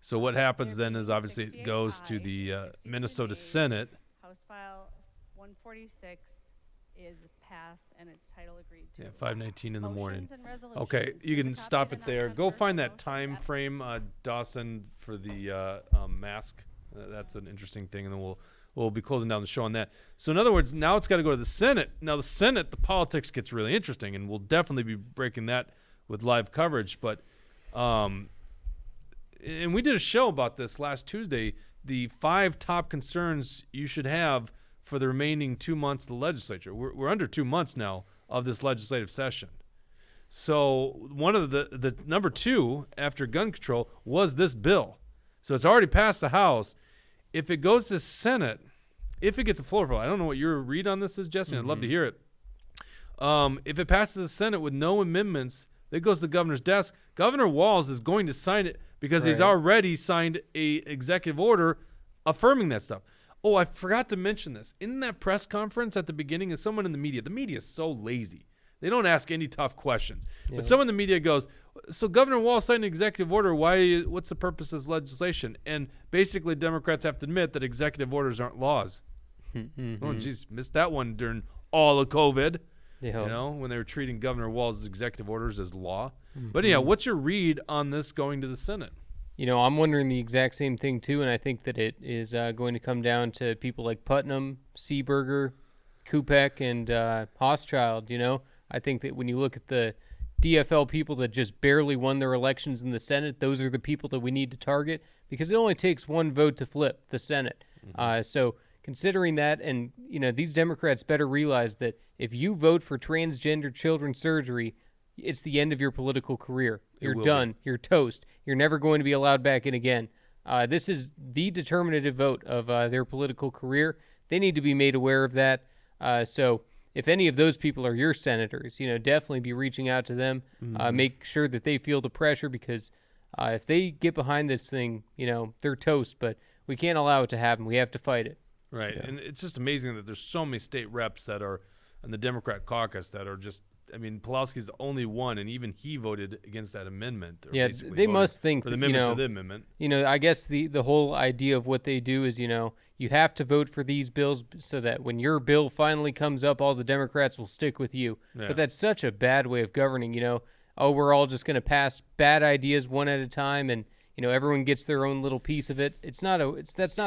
So what happens There then being is obviously it 68 goes to ayes the and 62 Minnesota nays, Senate. House File 146 is passed and its title agreed to. Yeah, 5:19 in the morning. Motions and Okay, resolutions. you There's a can copy stop of it the there. Go find that non-controversial time motions frame, Dawson, for the mask. That's an interesting thing, and then we'll be closing down the show on that. So in other words, now it's got to go to the Senate. Now the Senate, the politics gets really interesting, and we'll definitely be breaking that with live coverage. But and we did a show about this last Tuesday. The 5 top concerns you should have for the remaining 2 months of the legislature. We're under 2 months now of this legislative session. So one of the number 2 after gun control was this bill. So it's already passed the House. If it goes to Senate, if it gets a floor vote, I don't know what your read on this is, Jesse. I'd love to hear it. If it passes the Senate with no amendments, it goes to the governor's desk. Governor Walz is going to sign it because he's Right. already signed a executive order affirming that stuff. Oh, I forgot to mention this. In that press conference at the beginning, is someone in the media is so lazy. They don't ask any tough questions. But someone in the media goes, so Governor Walz signed an executive order. What's the purpose of this legislation? And basically Democrats have to admit that executive orders aren't laws. Oh, geez, missed that one during all of COVID. Yeah. When they were treating Governor Walz's executive orders as law. But anyhow, what's your read on this going to the Senate? I'm wondering the exact same thing too, and I think that it is going to come down to people like Putnam, Seeberger, Kupek, and Hochschild. I think that when you look at the DFL people that just barely won their elections in the Senate, those are the people that we need to target because it only takes 1 vote to flip the Senate. So considering that, and these Democrats better realize that if you vote for transgender children surgery, it's the end of your political career. You're done. You're toast. You're never going to be allowed back in again. This is the determinative vote of their political career. They need to be made aware of that. So if any of those people are your senators, definitely be reaching out to them. Make sure that they feel the pressure because if they get behind this thing, they're toast. But we can't allow it to happen. We have to fight it. Right. Yeah. And it's just amazing that there's so many state reps that are in the Democrat caucus that are just, Pawlowski's the only one, and even he voted against that amendment. Yeah, they must think for the that, amendment to the amendment. I guess the whole idea of what they do is, you have to vote for these bills so that when your bill finally comes up, all the Democrats will stick with you. Yeah. But that's such a bad way of governing, we're all just going to pass bad ideas one at a time and, everyone gets their own little piece of it. That's not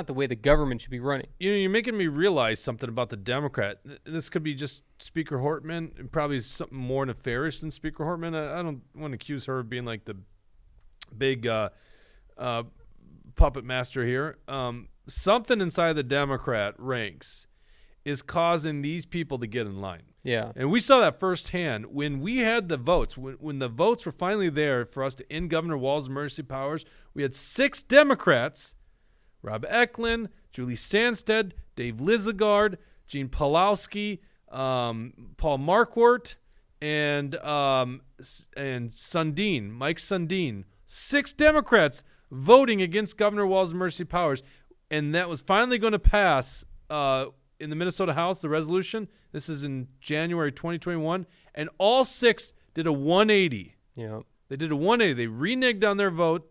the way the government should be running. You're making me realize something about the Democrat. This could be just Speaker Hortman and probably something more nefarious than Speaker Hortman. I don't want to accuse her of being like the big puppet master here. Something inside the Democrat ranks is causing these people to get in line. Yeah. And we saw that firsthand when we had the votes. When the votes were finally there for us to end Governor Walz's emergency powers, we had 6 Democrats, Rob Eklund, Julie Sandstead, Dave Lizagard, Gene Pawlowski, Paul Marquardt, and Sundin, Mike Sundin, 6 Democrats voting against Governor Walz's emergency powers, and that was finally going to pass in the Minnesota House, the resolution. This is in January 2021, and all 6 did a 180. Yeah. They did a 180. They reneged on their vote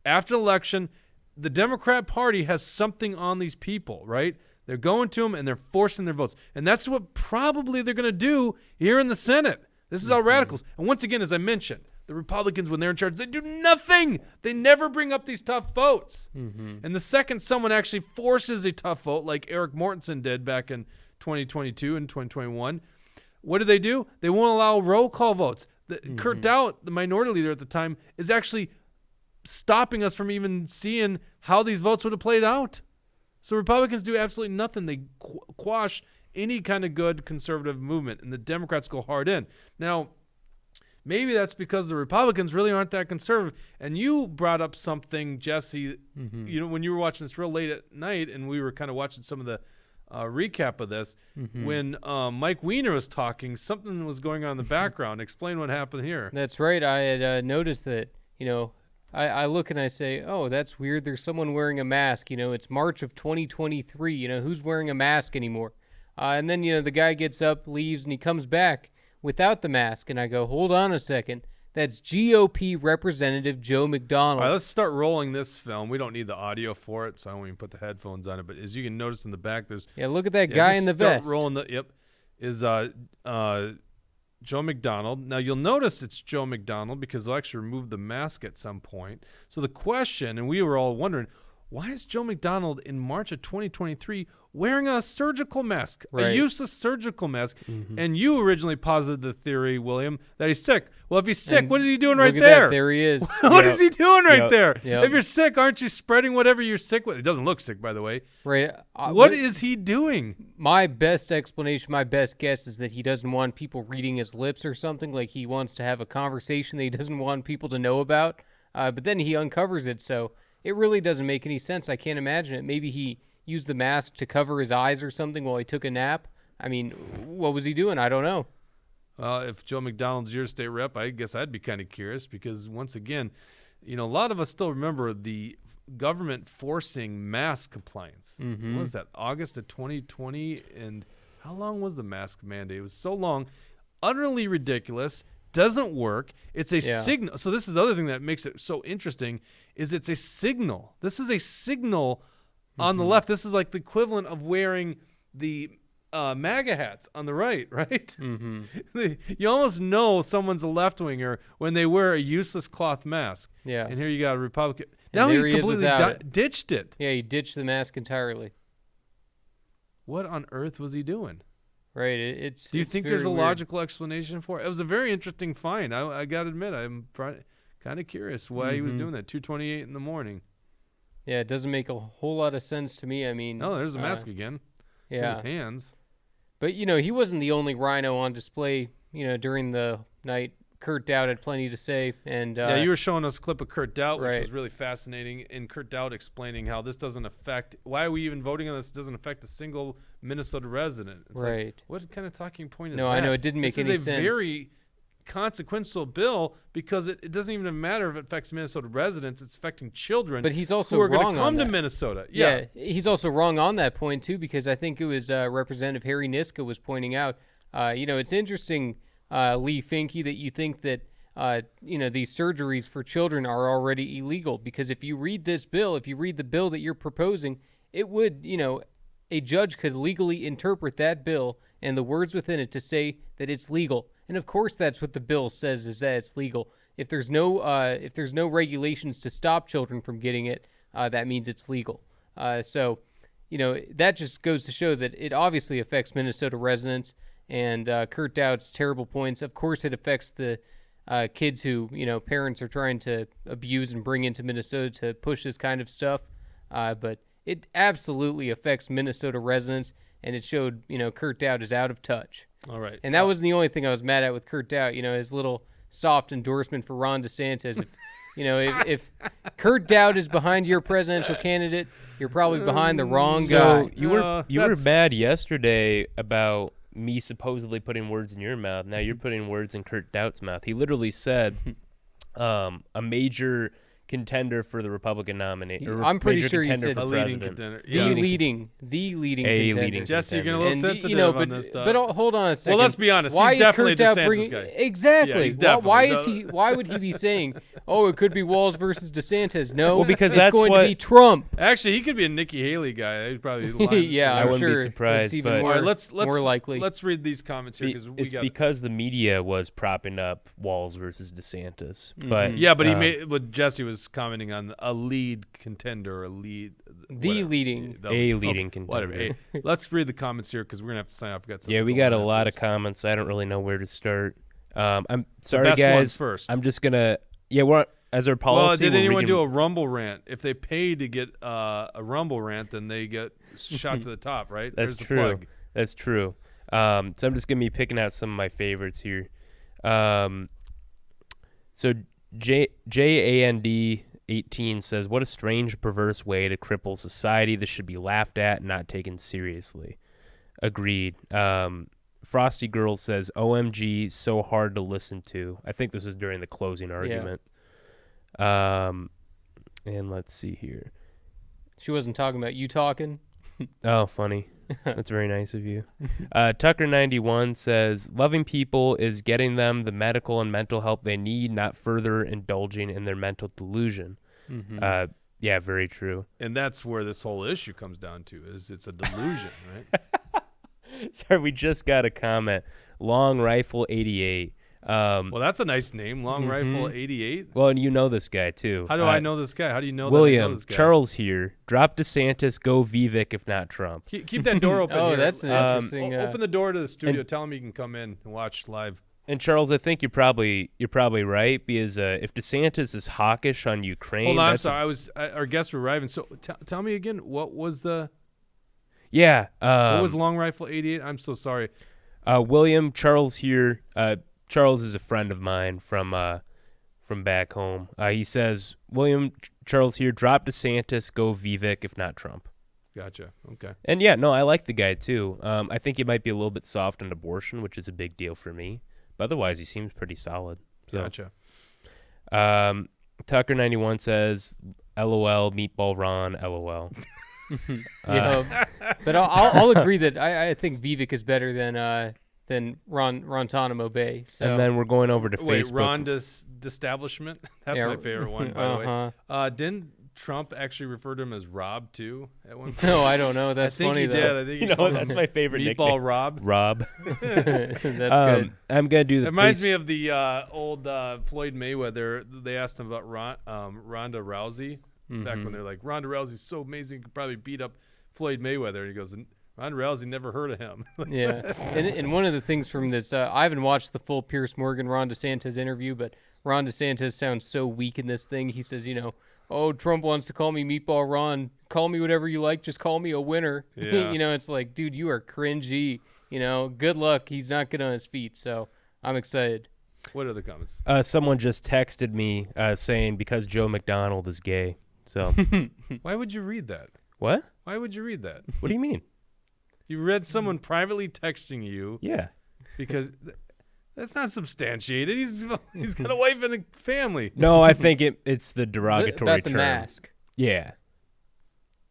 after the election. The Democrat Party has something on these people, right? They're going to them and they're forcing their votes. And that's what probably they're going to do here in the Senate. This is how radicals. And once again, as I mentioned, the Republicans, when they're in charge, they do nothing. They never bring up these tough votes. And the second someone actually forces a tough vote, like Eric Mortensen did back in 2022 and 2021, what do? They won't allow roll call votes. Kurt Dowd, the minority leader at the time, is actually stopping us from even seeing how these votes would have played out. So Republicans do absolutely nothing. They quash any kind of good conservative movement, and the Democrats go hard in. Now, maybe that's because the Republicans really aren't that conservative. And you brought up something, Jesse, you know, when you were watching this real late at night, and we were kind of watching some of the recap of this, when Mike Weiner was talking, something was going on in the background. Explain what happened here. That's right. I had noticed that, you know, I look and I say, oh, that's weird. There's someone wearing a mask. You know, it's March of 2023. You know, who's wearing a mask anymore? And then, you know, the guy gets up, leaves, and he comes back without the mask. And I go, hold on a second. That's GOP Representative Joe McDonald. All right, let's start rolling this film. We don't need the audio for it, so I won't even put the headphones on it. But as you can notice in the back, there's look at that guy in the vest. Rolling is Joe McDonald. Now you'll notice it's Joe McDonald because they'll actually remove the mask at some point. So the question, and we were all wondering, why is Joe McDonald in March of 2023 wearing a surgical mask, a useless surgical mask? And you originally posited the theory, William, that he's sick. Well, if he's sick, And what is he doing right look at there? that, there he is. What is he doing right there? Yep. If you're sick, aren't you spreading whatever you're sick with? It doesn't look sick, by the way. Right. What is he doing? My best explanation, my best guess is that he doesn't want people reading his lips or something. Like he wants to have a conversation that he doesn't want people to know about. But then he uncovers it, so it really doesn't make any sense. I can't imagine it. Maybe he used the mask to cover his eyes or something while he took a nap. I mean, what was he doing? I don't know. If Joe McDonald's your state rep, I guess I'd be kind of curious because, once again, you know, a lot of us still remember the government forcing mask compliance. What was that, August of 2020? And how long was the mask mandate? It was so long, utterly ridiculous, doesn't work. It's a signal. So this is the other thing that makes it so interesting is it's a signal. This is a signal on the left. This is like the equivalent of wearing the MAGA hats on the right, right? You almost know someone's a left-winger when they wear a useless cloth mask. Yeah. And here you got a Republican. And Now he there he is completely without it. ditched it. Yeah, he ditched the mask entirely. What on earth was he doing? Right. Do you it's think there's a very weird. logical explanation for it? It was a very interesting find. I got to admit, I'm kind of curious why he was doing that. 2:28 in the morning. Yeah, it doesn't make a whole lot of sense to me. I mean, Oh, there's a mask again. It's in his hands. But, you know, he wasn't the only rhino on display, you know, during the night. Kurt Dowd had plenty to say. And Yeah, you were showing us a clip of Kurt Dowd, which right. was really fascinating. And Kurt Dowd explaining how this doesn't affect, why are we even voting on this? It doesn't affect a single Minnesota resident. It's Right. like, what kind of talking point is No, that? I know, it didn't make any This is a sense. very consequential bill because it doesn't even matter if it affects Minnesota residents. It's affecting children But he's also who are going wrong to on come to that. Minnesota. Yeah, he's also wrong on that point, too, because I think it was Representative Harry Niska was pointing out, you know, it's interesting, Lee Finke, that you think that, you know, these surgeries for children are already illegal. Because if you read this bill, if you read the bill that you're proposing, it would, you know, a judge could legally interpret that bill and the words within it to say that it's legal. And of course, that's what the bill says, is that it's legal. If there's no regulations to stop children from getting it, that means it's legal. So, you know, that just goes to show that it obviously affects Minnesota residents. And Kurt Dowd's terrible points. Of course, it affects the kids who, you know, parents are trying to abuse and bring into Minnesota to push this kind of stuff. But it absolutely affects Minnesota residents. And it showed, you know, Kurt Dowd is out of touch. All right. And that wasn't the only thing I was mad at with Kurt Dowd. You know, his little soft endorsement for Ron DeSantis. If, you know, if Kurt Dowd is behind your presidential candidate, you're probably behind the wrong guy. So you were mad yesterday about me supposedly putting words in your mouth. Now you're putting words in Kurt Doubt's mouth. He literally said a major contender for the Republican nominee. I'm pretty sure he said a leading contender. The leading contender. leading Jesse, you're getting a contender. little And, sensitive on this stuff. But hold on a second. Well, let's be honest. Why He's is definitely Kurt Dow a DeSantis bringing, guy. Exactly. Yeah, he's Why definitely- is he? Why would he be saying, "Oh, it could be Walz versus DeSantis"? No, Well, because it's that's going what- to be Trump. Actually, he could be a Nikki Haley guy. He's probably lying. Yeah, I I'm wouldn't be sure surprised, It's even but- more, All right, let's more likely. Let's read these comments here because we It's got. because the media was propping up Walz versus DeSantis. But Yeah, but he made what Jesse was commenting on a lead contender, a lead, whatever. leading. A leading Whatever. contender. Let's read the comments here because we're gonna have to sign off. We got some Yeah, we going got a on lot of afterwards. comments. So I don't really know where to start. I'm sorry, best one guys. first. I'm just gonna. Yeah, we're as our policy. Well, did we're anyone reading- do a Rumble rant? If they pay to get a Rumble rant, then they get shot to the top, right? That's There's the true. plug. That's true. So I'm just gonna be picking out some of my favorites here. So JAND 18 says, "What a strange, perverse way to cripple society. This should be laughed at and not taken seriously." Agreed. Frosty Girl says, "OMG, so hard to listen to." I think this was during the closing argument. And let's see here. She wasn't talking about you talking. Oh, funny. That's very nice of you. Tucker91 says, "Loving people is getting them the medical and mental help they need, not further indulging in their mental delusion." Yeah, very true. And that's where this whole issue comes down to is it's a delusion, right? Sorry, we just got a comment. Long Rifle 88. Well, that's a nice name, Long Rifle 88. Well, and you know this guy, too. How do I know this guy? How do you know that I know William, this guy? Charles here. Drop DeSantis, go Vivek if not Trump. Keep that door open. Oh, here. that's an interesting. Open the door to the studio. Tell him you can come in and watch live. And Charles, I think you're probably right because if DeSantis is hawkish on Ukraine, Hold on, I'm that's sorry. Our guests were arriving. So tell me again, what was the yeah. what was Long Rifle 88? I'm so sorry. William, Charles here. Charles is a friend of mine from back home. He says, "William, Charles here. Drop DeSantis, go Vivek if not Trump." Gotcha. Okay. And yeah, no, I like the guy too. I think he might be a little bit soft on abortion, which is a big deal for me. But otherwise, he seems pretty solid. So. Gotcha. Tucker91 says, "LOL, Meatball Ron, LOL." But I'll agree that I think Vivek is better than Rontanamo Bay. So. And then we're going over to Wait, Facebook. Ron Disestablishment? That's Yeah, my favorite one, by the way. Didn't Trump actually refer to him as Rob too at one point? No, I don't know. That's I think funny he though. did. I think he You know, called that's him my favorite Meatball nickname. Rob. Rob. That's good. I'm gonna do the. It reminds me of the old Floyd Mayweather. They asked him about Ronda Rousey back when they're like, Ronda Rousey's so amazing, could probably beat up Floyd Mayweather. And he goes, Ronda Rousey never heard of him. Yeah, and one of the things from this, I haven't watched the full Pierce Morgan Ron DeSantis interview, but Ron DeSantis sounds so weak in this thing. He says, "Oh, Trump wants to call me Meatball Ron. Call me whatever you like. Just call me a winner." Yeah. It's like, dude, you are cringy. Good luck. He's not good on his feet. So I'm excited. What are the comments? Someone just texted me saying because Joe McDonald is gay. So Why would you read that? what? Why would you read that? What do you mean? You read someone privately texting you Yeah. because that's not substantiated. He's got a wife and a family. No, I think it's the derogatory About the term. mask. Yeah.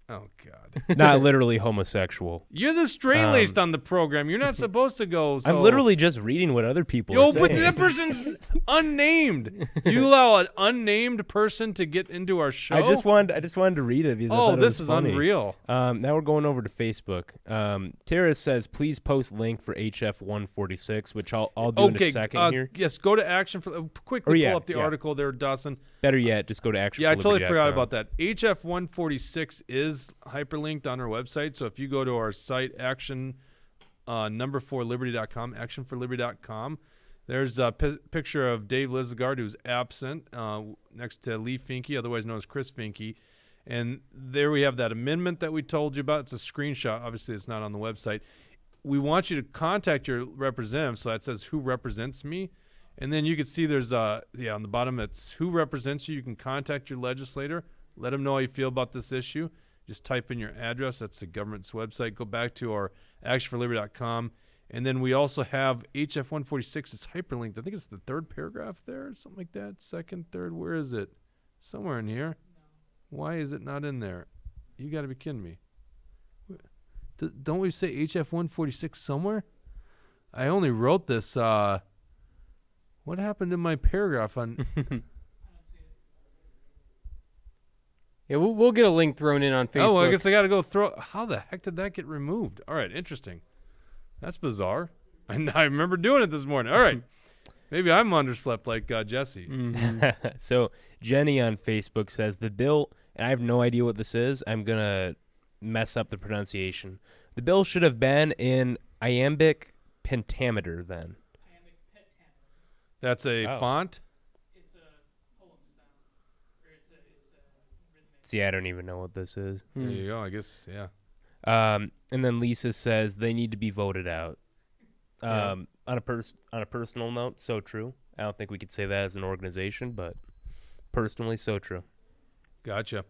Oh God. Not literally homosexual. You're the straight laced on the program. You're not supposed to go. So. I'm literally just reading what other people Yo, are but saying. that person's unnamed. You allow an unnamed person to get into our show. I just wanted to read it because I thought it this was is funny. unreal. Now we're going over to Facebook. Tara says, "Please post link for HF 146," which I'll do in a second here. Yes, go to Action for quickly yeah, pull up the yeah. article there, Dawson. Better yet, just go to Action. Yeah, I totally forgot about that. HF 146 is hyperlinked on our website. So if you go to our site, action number 4liberty.com, actionforliberty.com, there's a picture of Dave Lizagard, who's absent, next to Lee Finke, otherwise known as Chris Finke. And there we have that amendment that we told you about. It's a screenshot. Obviously, it's not on the website. We want you to contact your representative. So that says who represents me. And then you can see there's on the bottom, it's who represents you. You can contact your legislator. Let them know how you feel about this issue. Just type in your address. That's the government's website. Go back to our actionforliberty.com And then we also have HF 146. It's hyperlinked. I think it's the third paragraph there, something like that. Second, third. Where is it? Somewhere in here. Why is it not in there? You got to be kidding me. Don't we say HF 146 somewhere? I only wrote this. What happened to my paragraph on? Yeah, we'll get a link thrown in on Facebook. Oh, well, I guess I got to go throw. How the heck did that get removed? All right, interesting. That's bizarre. I remember doing it this morning. All right. Maybe I'm underslept like Jesse. So Jenny on Facebook says the bill, and I have no idea what this is. I'm going to mess up the pronunciation. The bill should have been in iambic pentameter then. That's a font? See, I don't even know what this is. There you go. I guess, yeah. And then Lisa says they need to be voted out. On a personal note, so true. I don't think we could say that as an organization, but personally, so true. Gotcha.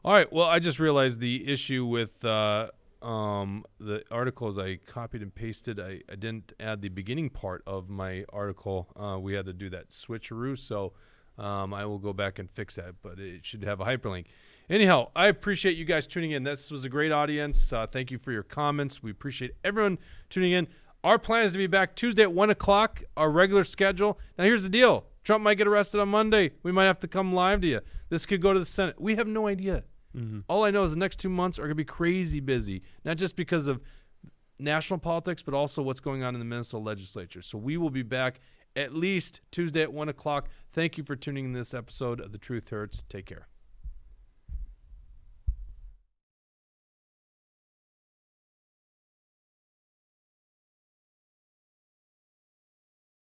All right. Well, I just realized the issue with the articles I copied and pasted. I didn't add the beginning part of my article. We had to do that switcheroo, so I will go back and fix that, but it should have a hyperlink. Anyhow, I appreciate you guys tuning in. This was a great audience. Thank you for your comments. We appreciate everyone tuning in. Our plan is to be back Tuesday at 1 o'clock, our regular schedule. Now, here's the deal. Trump might get arrested on Monday. We might have to come live to you. This could go to the Senate. We have no idea. All I know is the next 2 months are going to be crazy busy, not just because of national politics, but also what's going on in the Minnesota legislature. So we will be back at least Tuesday at 1 o'clock. Thank you for tuning in this episode of The Truth Hurts. Take care.